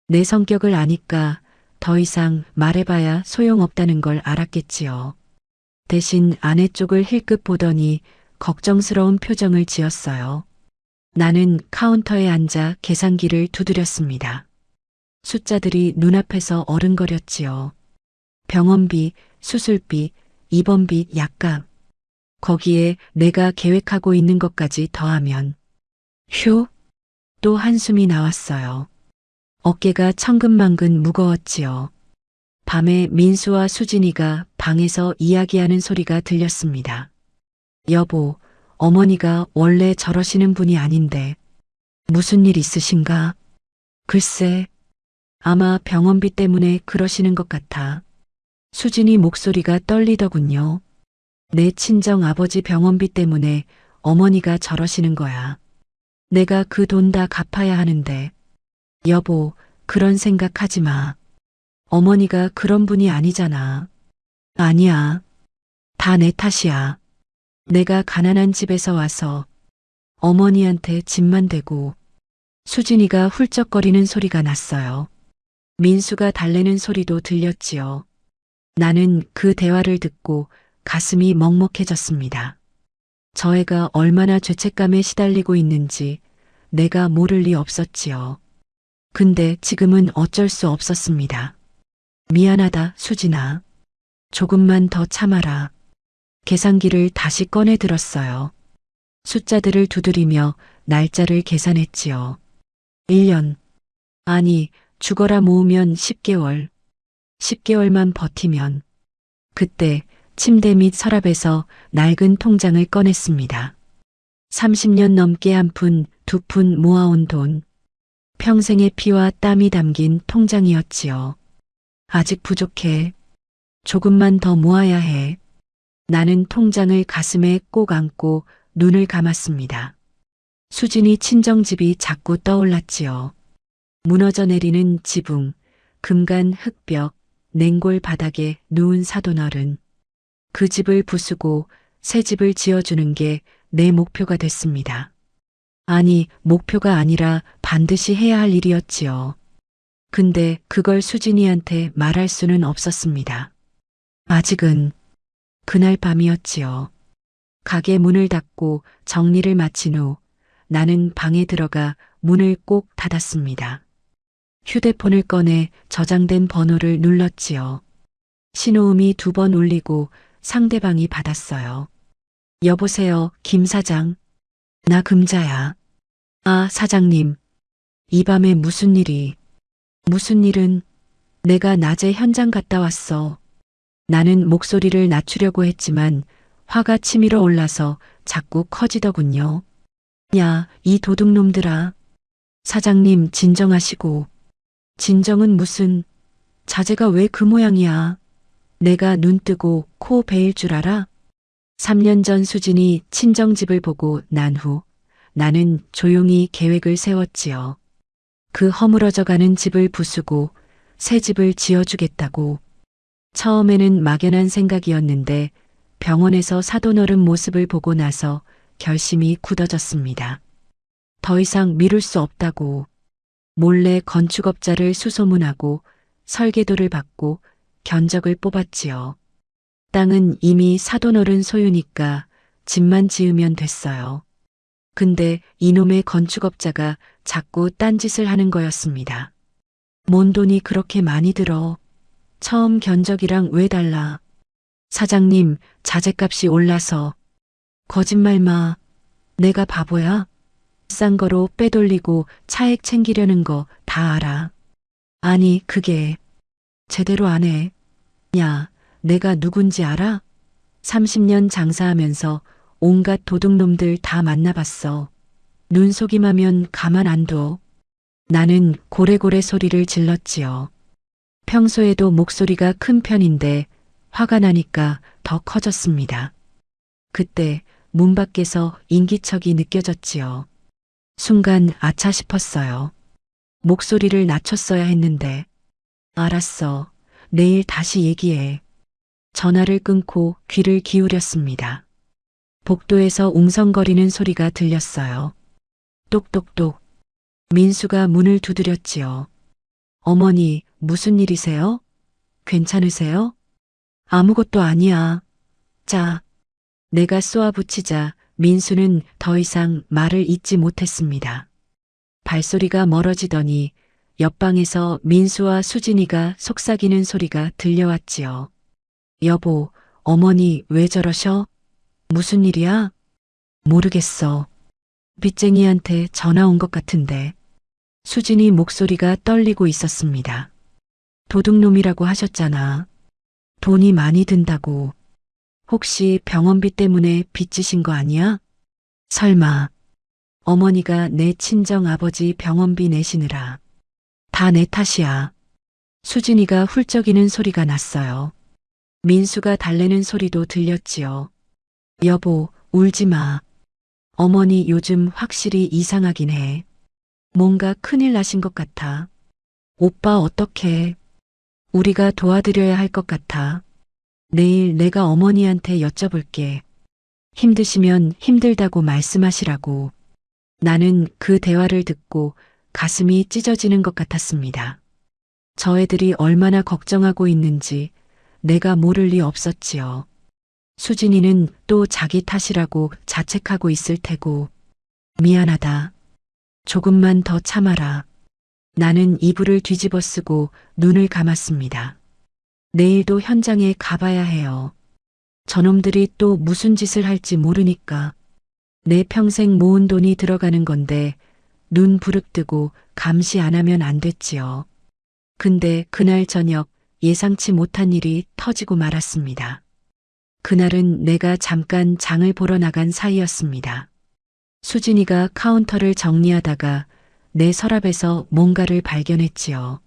내 성격을 아니까 더 이상 말해봐야 소용없다는 걸 알았겠지요. 대신 아내 쪽을 힐끗 보더니 걱정스러운 표정을 지었어요. 나는 카운터에 앉아 계산기를 두드렸습니다. 숫자들이 눈앞에서 어른거렸지요. 병원비, 수술비, 입원비, 약값. 거기에 내가 계획하고 있는 것까지 더하면 휴! 또 한숨이 나왔어요. 어깨가 천근만근 무거웠지요. 밤에 민수와 수진이가 방에서 이야기하는 소리가 들렸습니다. 여보, 어머니가 원래 저러시는 분이 아닌데 무슨 일 있으신가? 글쎄, 아마 병원비 때문에 그러시는 것 같아. 수진이 목소리가 떨리더군요. 내 친정 아버지 병원비 때문에 어머니가 저러시는 거야. 내가 그 돈 다 갚아야 하는데. 여보, 그런 생각하지 마. 어머니가 그런 분이 아니잖아. 아니야. 다 내 탓이야. 내가 가난한 집에서 와서 어머니한테 집만 대고. 수진이가 훌쩍거리는 소리가 났어요. 민수가 달래는 소리도 들렸지요. 나는 그 대화를 듣고 가슴이 먹먹해졌습니다. 저 애가 얼마나 죄책감에 시달리고 있는지 내가 모를 리 없었지요. 근데 지금은 어쩔 수 없었습니다. 미안하다, 수진아. 조금만 더 참아라. 계산기를 다시 꺼내 들었어요. 숫자들을 두드리며 날짜를 계산했지요. 1년. 아니, 죽어라 모으면 10개월. 10개월만 버티면. 그때 침대 밑 서랍에서 낡은 통장을 꺼냈습니다. 30년 넘게 한 푼, 두 푼 모아온 돈. 평생의 피와 땀이 담긴 통장이었지요. 아직 부족해. 조금만 더 모아야 해. 나는 통장을 가슴에 꼭 안고 눈을 감았습니다. 수진이 친정집이 자꾸 떠올랐지요. 무너져 내리는 지붕, 금간 흙벽, 냉골 바닥에 누운 사돈어른. 그 집을 부수고 새 집을 지어주는 게 내 목표가 됐습니다. 아니, 목표가 아니라 반드시 해야 할 일이었지요. 근데 그걸 수진이한테 말할 수는 없었습니다. 아직은. 그날 밤이었지요. 가게 문을 닫고 정리를 마친 후 나는 방에 들어가 문을 꼭 닫았습니다. 휴대폰을 꺼내 저장된 번호를 눌렀지요. 신호음이 2번 울리고 상대방이 받았어요. 여보세요, 김 사장. 나 금자야. 아, 사장님. 이 밤에 무슨 일이? 무슨 일은? 내가 낮에 현장 갔다 왔어. 나는 목소리를 낮추려고 했지만 화가 치밀어 올라서 자꾸 커지더군요. 야, 이 도둑놈들아. 사장님, 진정하시고. 진정은 무슨, 자재가 왜 그 모양이야? 내가 눈 뜨고 코 베일 줄 알아? 3년 전 수진이 친정집을 보고 난 후 나는 조용히 계획을 세웠지요. 그 허물어져가는 집을 부수고 새 집을 지어주겠다고. 처음에는 막연한 생각이었는데 병원에서 사돈어른 모습을 보고 나서 결심이 굳어졌습니다. 더 이상 미룰 수 없다고. 몰래 건축업자를 수소문하고 설계도를 받고 견적을 뽑았지요. 땅은 이미 사돈어른 소유니까 집만 지으면 됐어요. 근데 이놈의 건축업자가 자꾸 딴짓을 하는 거였습니다. 뭔 돈이 그렇게 많이 들어? 처음 견적이랑 왜 달라? 사장님, 자재값이 올라서. 거짓말 마. 내가 바보야? 싼 거로 빼돌리고 차액 챙기려는 거 다 알아. 아니, 그게 제대로 안 해. 야, 내가 누군지 알아? 30년 장사하면서 온갖 도둑놈들 다 만나봤어. 눈속임하면 가만 안 둬. 나는 고래고래 소리를 질렀지요. 평소에도 목소리가 큰 편인데 화가 나니까 더 커졌습니다. 그때 문 밖에서 인기척이 느껴졌지요. 순간 아차 싶었어요. 목소리를 낮췄어야 했는데. 알았어. 내일 다시 얘기해. 전화를 끊고 귀를 기울였습니다. 복도에서 웅성거리는 소리가 들렸어요. 똑똑똑. 민수가 문을 두드렸지요. 어머니, 무슨 일이세요? 괜찮으세요? 아무것도 아니야. 자, 내가 쏘아붙이자 민수는 더 이상 말을 잇지 못했습니다. 발소리가 멀어지더니 옆방에서 민수와 수진이가 속삭이는 소리가 들려왔지요. 여보, 어머니 왜 저러셔? 무슨 일이야? 모르겠어. 빚쟁이한테 전화 온 것 같은데. 수진이 목소리가 떨리고 있었습니다. 도둑놈이라고 하셨잖아. 돈이 많이 든다고. 혹시 병원비 때문에 빚지신 거 아니야? 설마. 어머니가 내 친정 아버지 병원비 내시느라. 다 내 탓이야. 수진이가 훌쩍이는 소리가 났어요. 민수가 달래는 소리도 들렸지요. 여보, 울지 마. 어머니 요즘 확실히 이상하긴 해. 뭔가 큰일 나신 것 같아. 오빠 어떡해. 우리가 도와드려야 할 것 같아. 내일 내가 어머니한테 여쭤볼게. 힘드시면 힘들다고 말씀하시라고. 나는 그 대화를 듣고 가슴이 찢어지는 것 같았습니다. 저 애들이 얼마나 걱정하고 있는지 내가 모를 리 없었지요. 수진이는 또 자기 탓이라고 자책하고 있을 테고. 미안하다. 조금만 더 참아라. 나는 이불을 뒤집어 쓰고 눈을 감았습니다. 내일도 현장에 가봐야 해요. 저놈들이 또 무슨 짓을 할지 모르니까. 내 평생 모은 돈이 들어가는 건데 눈 부릅뜨고 감시 안 하면 안 됐지요. 근데 그날 저녁 예상치 못한 일이 터지고 말았습니다. 그날은 내가 잠깐 장을 보러 나간 사이였습니다. 수진이가 카운터를 정리하다가 내 서랍에서 뭔가를 발견했지요.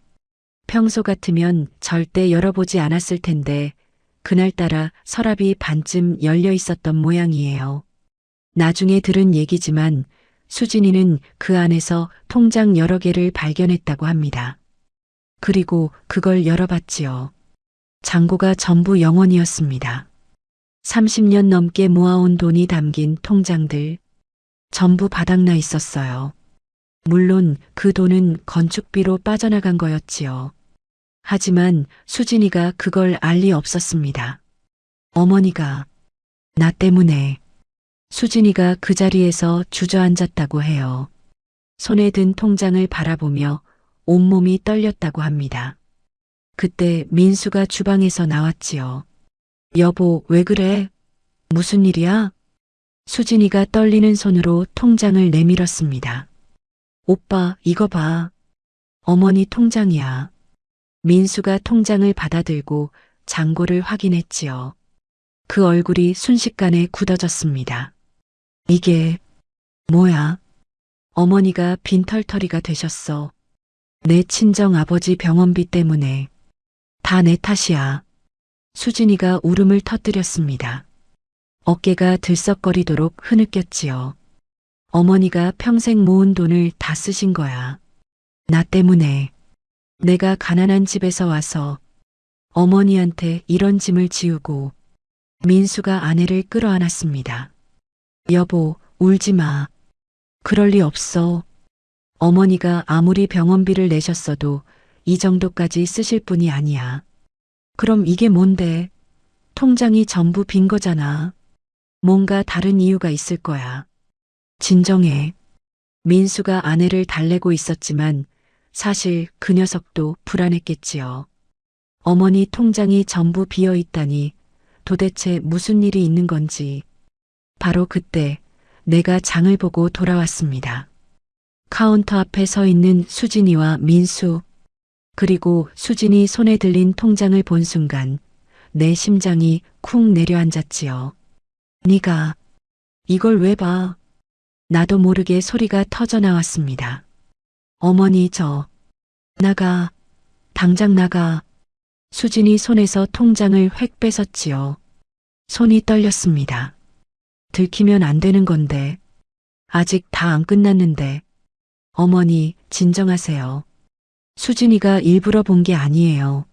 평소 같으면 절대 열어보지 않았을 텐데 그날따라 서랍이 반쯤 열려 있었던 모양이에요. 나중에 들은 얘기지만 수진이는 그 안에서 통장 여러 개를 발견했다고 합니다. 그리고 그걸 열어봤지요. 잔고가 전부 영원이었습니다. 30년 넘게 모아온 돈이 담긴 통장들. 전부 바닥나 있었어요. 물론 그 돈은 건축비로 빠져나간 거였지요. 하지만 수진이가 그걸 알 리 없었습니다. 어머니가 나 때문에. 수진이가 그 자리에서 주저앉았다고 해요. 손에 든 통장을 바라보며 온몸이 떨렸다고 합니다. 그때 민수가 주방에서 나왔지요. 여보, 왜 그래? 무슨 일이야? 수진이가 떨리는 손으로 통장을 내밀었습니다. 오빠, 이거 봐. 어머니 통장이야. 민수가 통장을 받아들고 잔고를 확인했지요. 그 얼굴이 순식간에 굳어졌습니다. 이게 뭐야? 어머니가 빈털터리가 되셨어. 내 친정 아버지 병원비 때문에. 다 내 탓이야. 수진이가 울음을 터뜨렸습니다. 어깨가 들썩거리도록 흐느꼈지요. 어머니가 평생 모은 돈을 다 쓰신 거야. 나 때문에. 내가 가난한 집에서 와서 어머니한테 이런 짐을 지우고. 민수가 아내를 끌어안았습니다. 여보, 울지 마. 그럴 리 없어. 어머니가 아무리 병원비를 내셨어도 이 정도까지 쓰실 분이 아니야. 그럼 이게 뭔데? 통장이 전부 빈 거잖아. 뭔가 다른 이유가 있을 거야. 진정해. 민수가 아내를 달래고 있었지만 사실 그 녀석도 불안했겠지요. 어머니 통장이 전부 비어 있다니 도대체 무슨 일이 있는 건지. 바로 그때 내가 장을 보고 돌아왔습니다. 카운터 앞에 서 있는 수진이와 민수, 그리고 수진이 손에 들린 통장을 본 순간 내 심장이 쿵 내려앉았지요. 네가 이걸 왜 봐? 나도 모르게 소리가 터져 나왔습니다. 어머니 나가, 당장 나가. 수진이 손에서 통장을 획 뺏었지요. 손이 떨렸습니다. 들키면 안 되는 건데. 아직 다 안 끝났는데. 어머니, 진정하세요. 수진이가 일부러 본 게 아니에요.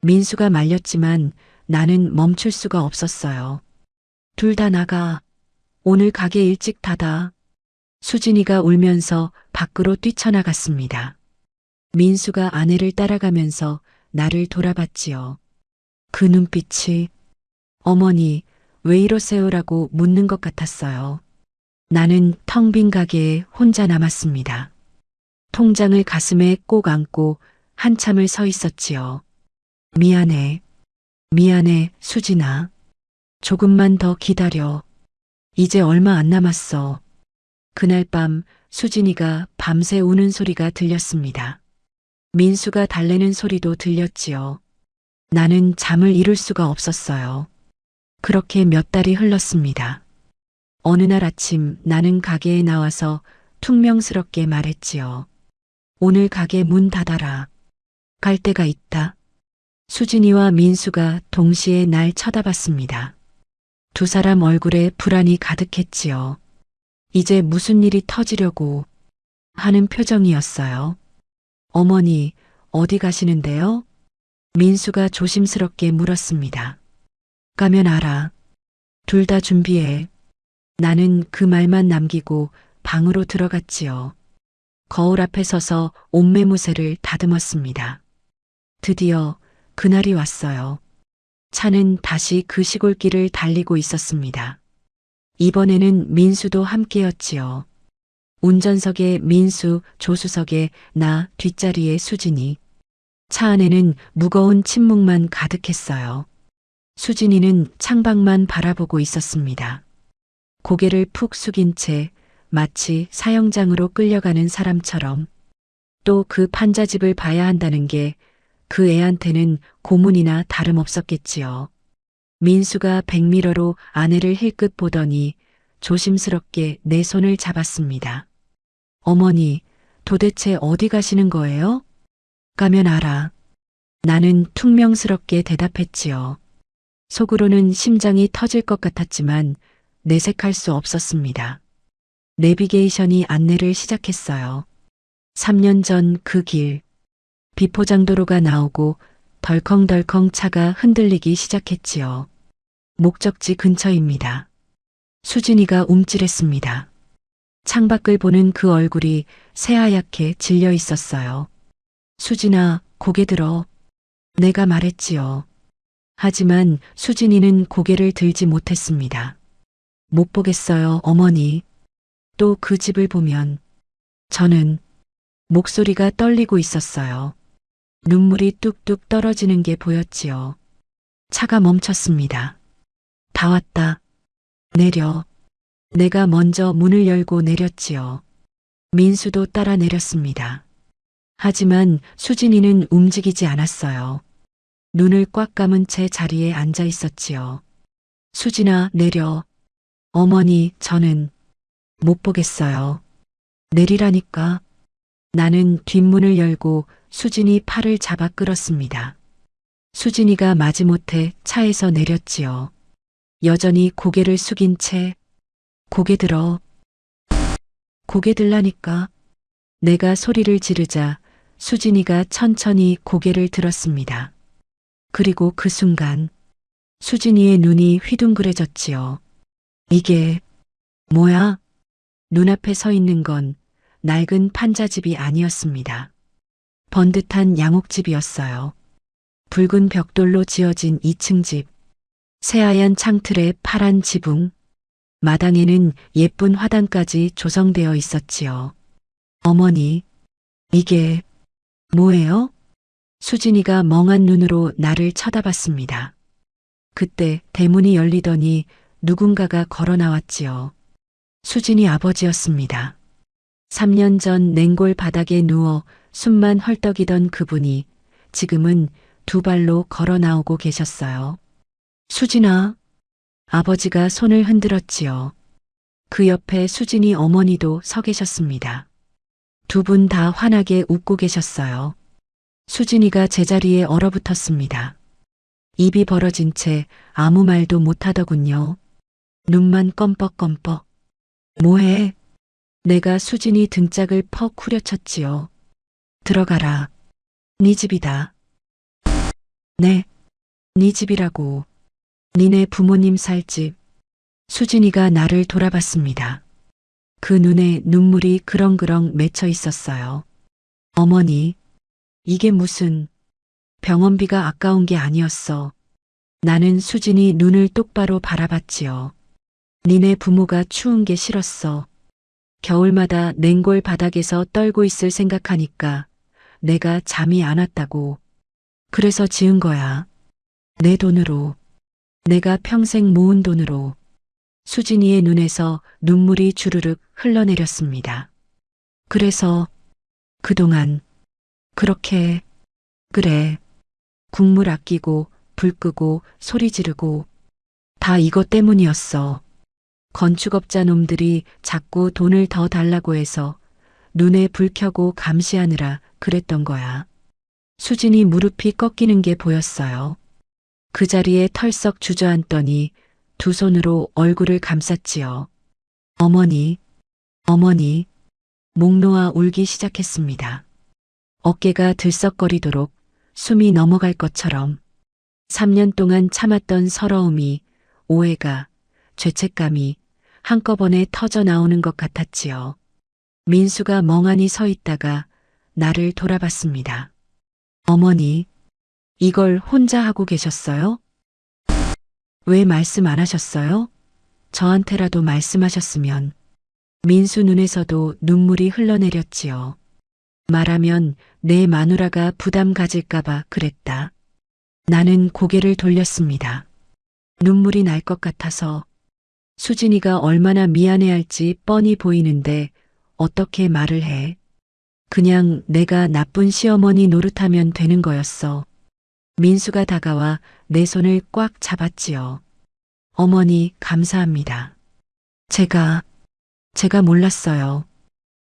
민수가 말렸지만 나는 멈출 수가 없었어요. 둘 다 나가. 오늘 가게 일찍 닫아. 수진이가 울면서 밖으로 뛰쳐나갔습니다. 민수가 아내를 따라가면서 나를 돌아봤지요. 그 눈빛이 어머니, 왜 이러세요라고 묻는 것 같았어요. 나는 텅 빈 가게에 혼자 남았습니다. 통장을 가슴에 꼭 안고 한참을 서 있었지요. 미안해. 미안해, 수진아. 조금만 더 기다려. 이제 얼마 안 남았어. 그날 밤 수진이가 밤새 우는 소리가 들렸습니다. 민수가 달래는 소리도 들렸지요. 나는 잠을 이룰 수가 없었어요. 그렇게 몇 달이 흘렀습니다. 어느 날 아침 나는 가게에 나와서 퉁명스럽게 말했지요. 오늘 가게 문 닫아라. 갈 데가 있다. 수진이와 민수가 동시에 날 쳐다봤습니다. 두 사람 얼굴에 불안이 가득했지요. 이제 무슨 일이 터지려고 하는 표정이었어요. 어머니, 어디 가시는데요? 민수가 조심스럽게 물었습니다. 가면 알아. 둘 다 준비해. 나는 그 말만 남기고 방으로 들어갔지요. 거울 앞에 서서 옷매무새를 다듬었습니다. 드디어 그날이 왔어요. 차는 다시 그 시골길을 달리고 있었습니다. 이번에는 민수도 함께였지요. 운전석에 민수, 조수석에 나, 뒷자리에 수진이. 차 안에는 무거운 침묵만 가득했어요. 수진이는 창밖만 바라보고 있었습니다. 고개를 푹 숙인 채 마치 사형장으로 끌려가는 사람처럼. 또 그 판자집을 봐야 한다는 게 그 애한테는 고문이나 다름없었겠지요. 민수가 백미러로 아내를 힐끗 보더니 조심스럽게 내 손을 잡았습니다. 어머니, 도대체 어디 가시는 거예요? 가면 알아. 나는 퉁명스럽게 대답했지요. 속으로는 심장이 터질 것 같았지만 내색할 수 없었습니다. 내비게이션이 안내를 시작했어요. 3년 전 그 길. 비포장도로가 나오고 덜컹덜컹 차가 흔들리기 시작했지요. 목적지 근처입니다. 수진이가 움찔했습니다. 창밖을 보는 그 얼굴이 새하얗게 질려 있었어요. 수진아, 고개 들어. 내가 말했지요. 하지만 수진이는 고개를 들지 못했습니다. 못 보겠어요, 어머니. 또 그 집을 보면. 저는 목소리가 떨리고 있었어요. 눈물이 뚝뚝 떨어지는 게 보였지요. 차가 멈췄습니다. 다 왔다. 내려. 내가 먼저 문을 열고 내렸지요. 민수도 따라 내렸습니다. 하지만 수진이는 움직이지 않았어요. 눈을 꽉 감은 채 자리에 앉아 있었지요. 수진아, 내려. 어머니, 저는 못 보겠어요. 내리라니까. 나는 뒷문을 열고 수진이 팔을 잡아 끌었습니다. 수진이가 마지못해 차에서 내렸지요. 여전히 고개를 숙인 채 고개 들어. 고개 들라니까. 내가 소리를 지르자 수진이가 천천히 고개를 들었습니다. 그리고 그 순간 수진이의 눈이 휘둥그레졌지요. 이게 뭐야? 눈앞에 서 있는 건 낡은 판자집이 아니었습니다. 번듯한 양옥집이었어요. 붉은 벽돌로 지어진 2층 집, 새하얀 창틀에 파란 지붕, 마당에는 예쁜 화단까지 조성되어 있었지요. 어머니, 이게 뭐예요? 수진이가 멍한 눈으로 나를 쳐다봤습니다. 그때 대문이 열리더니 누군가가 걸어 나왔지요. 수진이 아버지였습니다. 3년 전 냉골 바닥에 누워 숨만 헐떡이던 그분이 지금은 두 발로 걸어 나오고 계셨어요. 수진아, 아버지가 손을 흔들었지요. 그 옆에 수진이 어머니도 서 계셨습니다. 두 분 다 환하게 웃고 계셨어요. 수진이가 제자리에 얼어붙었습니다. 입이 벌어진 채 아무 말도 못하더군요. 눈만 껌뻑껌뻑. 뭐해? 내가 수진이 등짝을 퍽 후려쳤지요. 들어가라. 네 집이다. 네, 네 집이라고. 니네 부모님 살 집. 수진이가 나를 돌아봤습니다. 그 눈에 눈물이 그렁그렁 맺혀 있었어요. 어머니, 이게 무슨 병원비가 아까운 게 아니었어. 나는 수진이 눈을 똑바로 바라봤지요. 니네 부모가 추운 게 싫었어. 겨울마다 냉골 바닥에서 떨고 있을 생각하니까 내가 잠이 안 왔다고. 그래서 지은 거야. 내 돈으로. 내가 평생 모은 돈으로. 수진이의 눈에서 눈물이 주르륵 흘러내렸습니다. 그래서 그동안 그렇게 그래. 국물 아끼고 불 끄고 소리 지르고 다 이것 때문이었어. 건축업자 놈들이 자꾸 돈을 더 달라고 해서 눈에 불 켜고 감시하느라 그랬던 거야. 수진이 무릎이 꺾이는 게 보였어요. 그 자리에 털썩 주저앉더니 두 손으로 얼굴을 감쌌지요. 어머니, 어머니, 목 놓아 울기 시작했습니다. 어깨가 들썩거리도록 숨이 넘어갈 것처럼 3년 동안 참았던 서러움이, 오해가, 죄책감이 한꺼번에 터져 나오는 것 같았지요. 민수가 멍하니 서 있다가 나를 돌아봤습니다. 어머니, 이걸 혼자 하고 계셨어요? 왜 말씀 안 하셨어요? 저한테라도 말씀하셨으면. 민수 눈에서도 눈물이 흘러내렸지요. 말하면 내 마누라가 부담 가질까봐 그랬다. 나는 고개를 돌렸습니다. 눈물이 날 것 같아서. 수진이가 얼마나 미안해할지 뻔히 보이는데 어떻게 말을 해. 그냥 내가 나쁜 시어머니 노릇하면 되는 거였어. 민수가 다가와 내 손을 꽉 잡았지요. 어머니, 감사합니다. 제가 몰랐어요.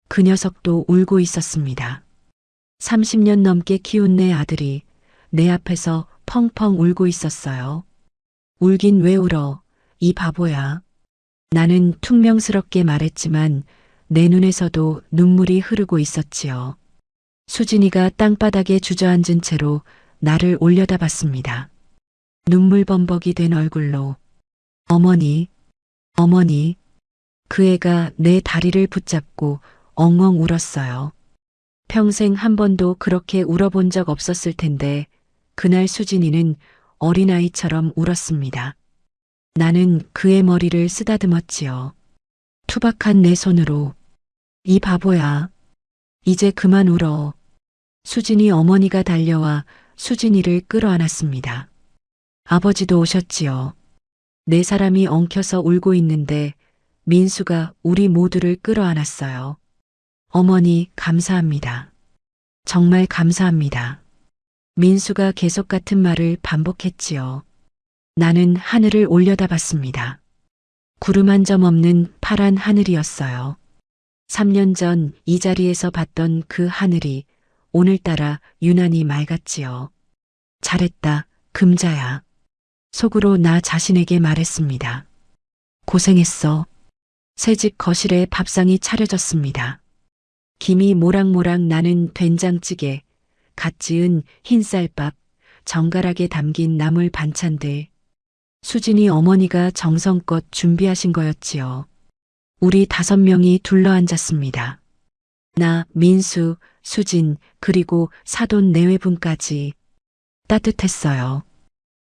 그 녀석도 울고 있었습니다. 30년 넘게 키운 내 아들이 내 앞에서 펑펑 울고 있었어요. 울긴 왜 울어, 이 바보야. 나는 퉁명스럽게 말했지만 내 눈에서도 눈물이 흐르고 있었지요. 수진이가 땅바닥에 주저앉은 채로 나를 올려다봤습니다. 눈물범벅이 된 얼굴로. 어머니, 어머니. 그 애가 내 다리를 붙잡고 엉엉 울었어요. 평생 한 번도 그렇게 울어본 적 없었을 텐데 그날 수진이는 어린아이처럼 울었습니다. 나는 그의 머리를 쓰다듬었지요. 투박한 내 손으로. 이 바보야. 이제 그만 울어. 수진이 어머니가 달려와 수진이를 끌어안았습니다. 아버지도 오셨지요. 네 사람이 엉켜서 울고 있는데 민수가 우리 모두를 끌어안았어요. 어머니, 감사합니다. 정말 감사합니다. 민수가 계속 같은 말을 반복했지요. 나는 하늘을 올려다봤습니다. 구름 한 점 없는 파란 하늘이었어요. 3년 전 이 자리에서 봤던 그 하늘이 오늘따라 유난히 맑았지요. 잘했다, 금자야. 속으로 나 자신에게 말했습니다. 고생했어. 새집 거실에 밥상이 차려졌습니다. 김이 모락모락 나는 된장찌개, 갓 지은 흰쌀밥, 정갈하게 담긴 나물 반찬들. 수진이 어머니가 정성껏 준비하신 거였지요. 우리 5명이 둘러앉았습니다. 나, 민수, 수진, 그리고 사돈 내외분까지. 따뜻했어요.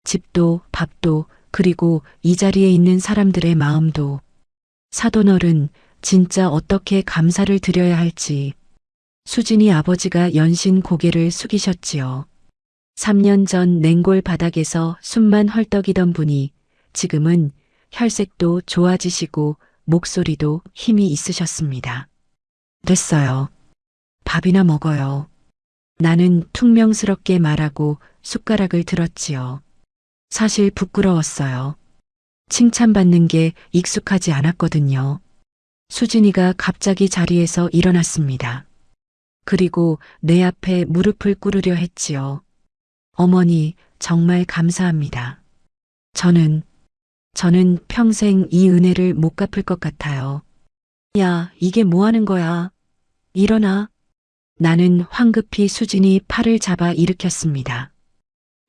집도, 밥도, 그리고 이 자리에 있는 사람들의 마음도. 사돈어른, 진짜 어떻게 감사를 드려야 할지. 수진이 아버지가 연신 고개를 숙이셨지요. 3년 전 냉골 바닥에서 숨만 헐떡이던 분이 지금은 혈색도 좋아지시고 목소리도 힘이 있으셨습니다. 됐어요. 밥이나 먹어요. 나는 퉁명스럽게 말하고 숟가락을 들었지요. 사실 부끄러웠어요. 칭찬받는 게 익숙하지 않았거든요. 수진이가 갑자기 자리에서 일어났습니다. 그리고 내 앞에 무릎을 꿇으려 했지요. 어머니, 정말 감사합니다. 저는 평생 이 은혜를 못 갚을 것 같아요. 야, 이게 뭐 하는 거야? 일어나. 나는 황급히 수진이 팔을 잡아 일으켰습니다.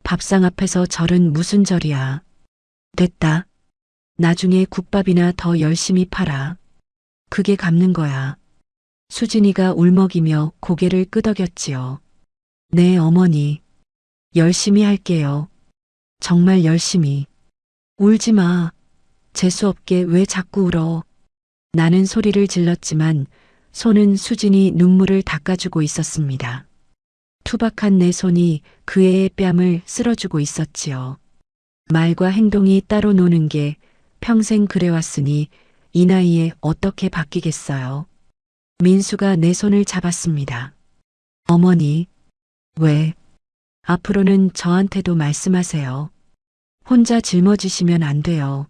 밥상 앞에서 절은 무슨 절이야. 됐다. 나중에 국밥이나 더 열심히 팔아. 그게 갚는 거야. 수진이가 울먹이며 고개를 끄덕였지요. 네, 어머니. 열심히 할게요. 정말 열심히. 울지 마. 재수없게 왜 자꾸 울어. 나는 소리를 질렀지만 손은 수진이 눈물을 닦아주고 있었습니다. 투박한 내 손이 그 애의 뺨을 쓸어주고 있었지요. 말과 행동이 따로 노는 게 평생 그래왔으니 이 나이에 어떻게 바뀌겠어요. 민수가 내 손을 잡았습니다. 어머니, 왜? 앞으로는 저한테도 말씀하세요. 혼자 짊어지시면 안 돼요.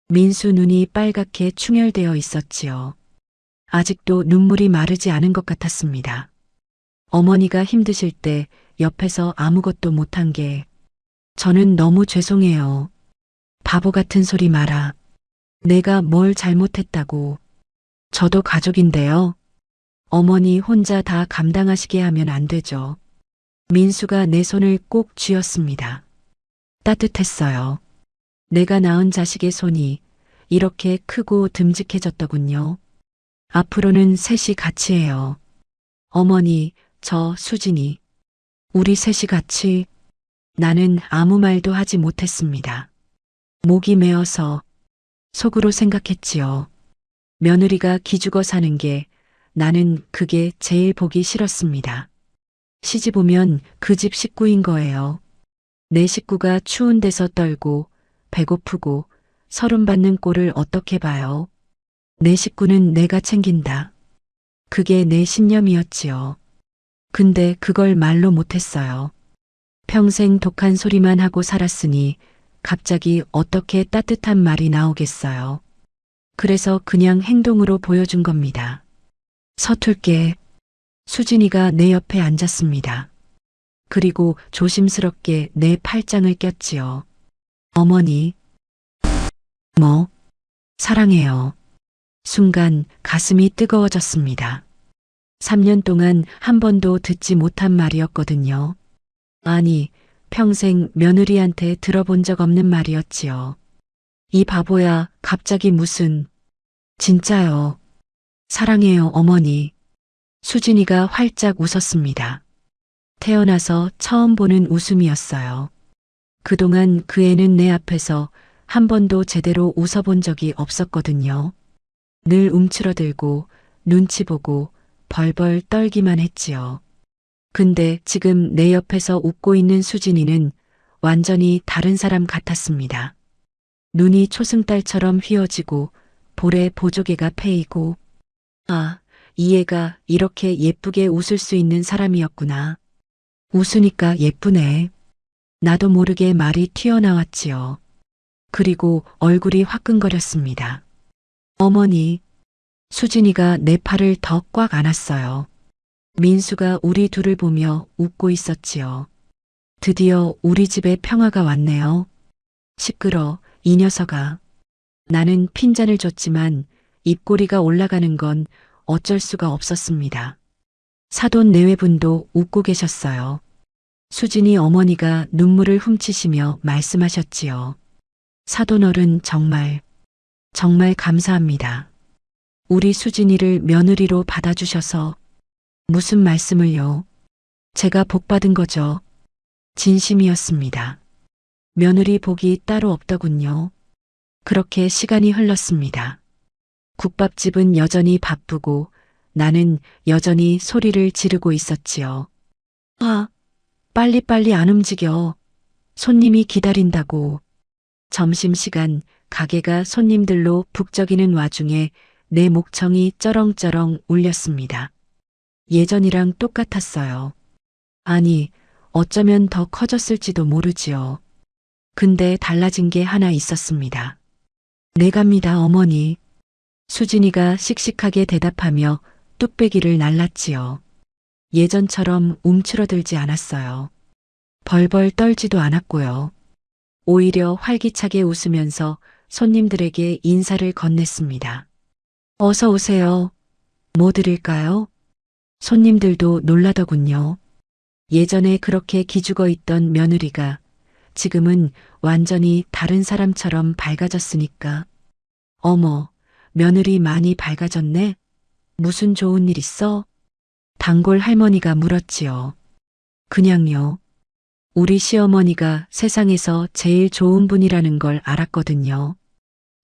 민수 눈이 빨갛게 충혈되어 있었지요. 아직도 눈물이 마르지 않은 것 같았습니다. 어머니가 힘드실 때 옆에서 아무것도 못한 게 저는 너무 죄송해요. 바보 같은 소리 마라. 내가 뭘 잘못했다고. 저도 가족인데요. 어머니 혼자 다 감당하시게 하면 안 되죠. 민수가 내 손을 꼭 쥐었습니다. 따뜻했어요. 내가 낳은 자식의 손이 이렇게 크고 듬직해졌더군요. 앞으로는 셋이 같이 해요. 어머니, 저 수진이. 우리 셋이 같이. 나는 아무 말도 하지 못했습니다. 목이 메어서 속으로 생각했지요. 며느리가 기죽어 사는 게 나는 그게 제일 보기 싫었습니다. 시집 오면 그 집 식구인 거예요. 내 식구가 추운 데서 떨고 배고프고 서름받는 꼴을 어떻게 봐요. 내 식구는 내가 챙긴다. 그게 내 신념이었지요. 근데 그걸 말로 못했어요. 평생 독한 소리만 하고 살았으니 갑자기 어떻게 따뜻한 말이 나오겠어요. 그래서 그냥 행동으로 보여준 겁니다. 서툴게 수진이가 내 옆에 앉았습니다. 그리고 조심스럽게 내 팔짱을 꼈지요. 어머니. 뭐? 사랑해요. 순간 가슴이 뜨거워졌습니다. 3년 동안 한 번도 듣지 못한 말이었거든요. 아니, 평생 며느리한테 들어본 적 없는 말이었지요. 이 바보야, 갑자기 무슨. 진짜요. 사랑해요, 어머니. 수진이가 활짝 웃었습니다. 태어나서 처음 보는 웃음이었어요. 그동안 그 애는 내 앞에서 한 번도 제대로 웃어본 적이 없었거든요. 늘 움츠러들고 눈치 보고 벌벌 떨기만 했지요. 근데 지금 내 옆에서 웃고 있는 수진이는 완전히 다른 사람 같았습니다. 눈이 초승달처럼 휘어지고 볼에 보조개가 패이고 아, 이 애가 이렇게 예쁘게 웃을 수 있는 사람이었구나. 웃으니까 예쁘네. 나도 모르게 말이 튀어나왔지요. 그리고 얼굴이 화끈거렸습니다. 어머니, 수진이가 내 팔을 더 꽉 안았어요. 민수가 우리 둘을 보며 웃고 있었지요. 드디어 우리 집에 평화가 왔네요. 시끄러, 이 녀석아. 나는 핀잔을 줬지만 입꼬리가 올라가는 건 어쩔 수가 없었습니다. 사돈 내외분도 웃고 계셨어요. 수진이 어머니가 눈물을 훔치시며 말씀하셨지요. 사돈어른 정말 감사합니다. 우리 수진이를 며느리로 받아주셔서. 무슨 말씀을요? 제가 복 받은 거죠. 진심이었습니다. 며느리 복이 따로 없더군요. 그렇게 시간이 흘렀습니다. 국밥집은 여전히 바쁘고 나는 여전히 소리를 지르고 있었지요. 아, 빨리빨리 안 움직여. 손님이 기다린다고. 점심시간 가게가 손님들로 북적이는 와중에 내 목청이 쩌렁쩌렁 울렸습니다. 예전이랑 똑같았어요. 아니, 어쩌면 더 커졌을지도 모르지요. 근데 달라진 게 하나 있었습니다. 네 갑니다, 어머니. 수진이가 씩씩하게 대답하며 뚝배기를 날랐지요. 예전처럼 움츠러들지 않았어요. 벌벌 떨지도 않았고요. 오히려 활기차게 웃으면서 손님들에게 인사를 건넸습니다. 어서 오세요. 뭐 드릴까요? 손님들도 놀라더군요. 예전에 그렇게 기죽어 있던 며느리가 지금은 완전히 다른 사람처럼 밝아졌으니까. 어머, 며느리 많이 밝아졌네? 무슨 좋은 일 있어? 단골 할머니가 물었지요. 그냥요. 우리 시어머니가 세상에서 제일 좋은 분이라는 걸 알았거든요.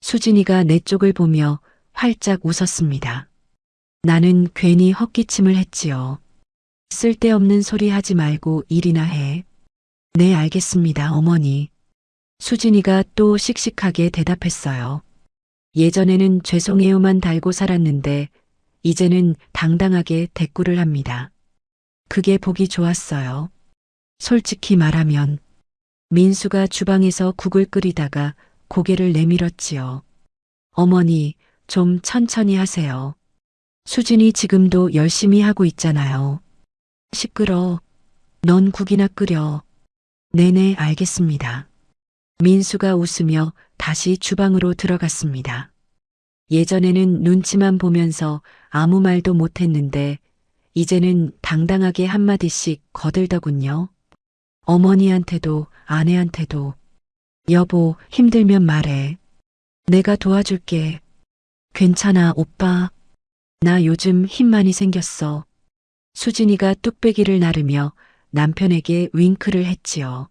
수진이가 내 쪽을 보며 활짝 웃었습니다. 나는 괜히 헛기침을 했지요. 쓸데없는 소리 하지 말고 일이나 해. 네, 알겠습니다, 어머니. 수진이가 또 씩씩하게 대답했어요. 예전에는 죄송해요만 달고 살았는데 이제는 당당하게 대꾸를 합니다. 그게 보기 좋았어요. 솔직히 말하면 민수가 주방에서 국을 끓이다가 고개를 내밀었지요. 어머니, 좀 천천히 하세요. 수진이 지금도 열심히 하고 있잖아요. 시끄러. 넌 국이나 끓여. 네네, 알겠습니다. 민수가 웃으며 다시 주방으로 들어갔습니다. 예전에는 눈치만 보면서 아무 말도 못했는데 이제는 당당하게 한마디씩 거들더군요. 어머니한테도 아내한테도. 여보, 힘들면 말해. 내가 도와줄게. 괜찮아, 오빠. 나 요즘 힘 많이 생겼어. 수진이가 뚝배기를 나르며 남편에게 윙크를 했지요.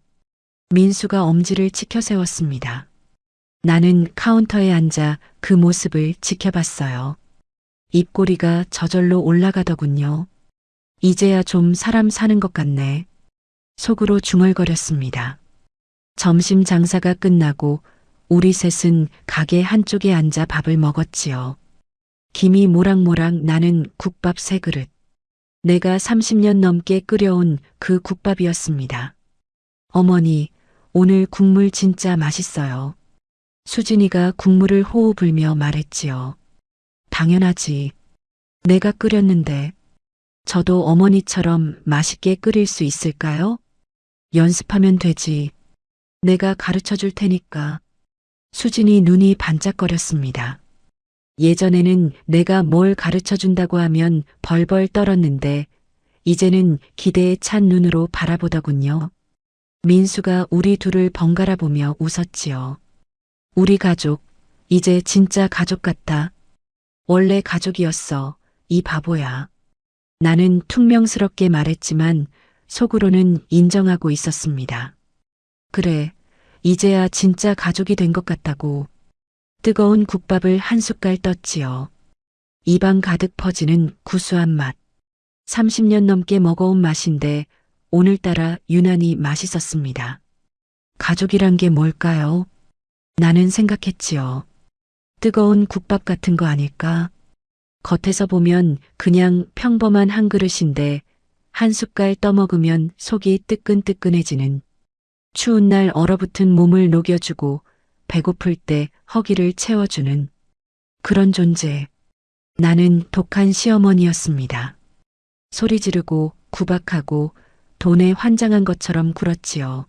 민수가 엄지를 치켜 세웠습니다. 나는 카운터에 앉아 그 모습을 지켜봤어요. 입꼬리가 저절로 올라가더군요. 이제야 좀 사람 사는 것 같네. 속으로 중얼거렸습니다. 점심 장사가 끝나고 우리 셋은 가게 한쪽에 앉아 밥을 먹었지요. 김이 모락모락 나는 국밥 3그릇. 내가 30년 넘게 끓여온 그 국밥이었습니다. 어머니, 오늘 국물 진짜 맛있어요. 수진이가 국물을 호호 불며 말했지요. 당연하지. 내가 끓였는데 저도 어머니처럼 맛있게 끓일 수 있을까요? 연습하면 되지. 내가 가르쳐 줄 테니까. 수진이 눈이 반짝거렸습니다. 예전에는 내가 뭘 가르쳐 준다고 하면 벌벌 떨었는데 이제는 기대에 찬 눈으로 바라보더군요. 민수가 우리 둘을 번갈아 보며 웃었지요. 우리 가족, 이제 진짜 가족 같다. 원래 가족이었어, 이 바보야. 나는 퉁명스럽게 말했지만 속으로는 인정하고 있었습니다. 그래, 이제야 진짜 가족이 된 것 같다고. 뜨거운 국밥을 한 숟갈 떴지요. 입안 가득 퍼지는 구수한 맛. 30년 넘게 먹어온 맛인데 오늘따라 유난히 맛있었습니다. 가족이란 게 뭘까요? 나는 생각했지요. 뜨거운 국밥 같은 거 아닐까? 겉에서 보면 그냥 평범한 한 그릇인데 한 숟갈 떠먹으면 속이 뜨끈뜨끈해지는, 추운 날 얼어붙은 몸을 녹여주고 배고플 때 허기를 채워주는 그런 존재. 나는 독한 시어머니였습니다. 소리 지르고 구박하고 돈에 환장한 것처럼 굴었지요.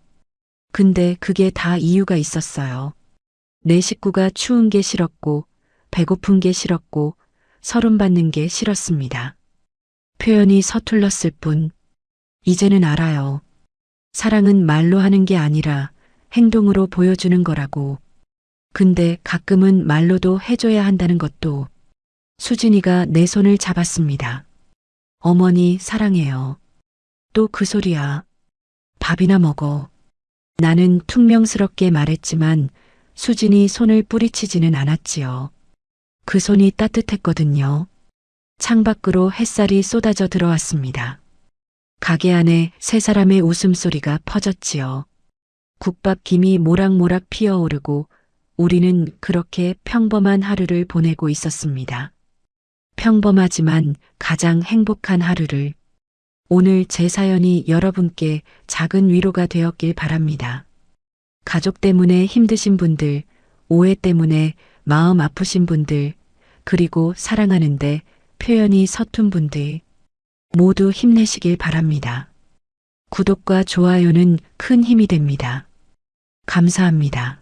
근데 그게 다 이유가 있었어요. 내 식구가 추운 게 싫었고 배고픈 게 싫었고 서름받는 게 싫었습니다. 표현이 서툴렀을 뿐 이제는 알아요. 사랑은 말로 하는 게 아니라 행동으로 보여주는 거라고. 근데 가끔은 말로도 해줘야 한다는 것도. 수진이가 내 손을 잡았습니다. 어머니 사랑해요. 또 그 소리야. 밥이나 먹어. 나는 퉁명스럽게 말했지만 수진이 손을 뿌리치지는 않았지요. 그 손이 따뜻했거든요. 창밖으로 햇살이 쏟아져 들어왔습니다. 가게 안에 세 사람의 웃음소리가 퍼졌지요. 국밥 김이 모락모락 피어오르고 우리는 그렇게 평범한 하루를 보내고 있었습니다. 평범하지만 가장 행복한 하루를. 오늘 제 사연이 여러분께 작은 위로가 되었길 바랍니다. 가족 때문에 힘드신 분들, 오해 때문에 마음 아프신 분들, 그리고 사랑하는데 표현이 서툰 분들, 모두 힘내시길 바랍니다. 구독과 좋아요는 큰 힘이 됩니다. 감사합니다.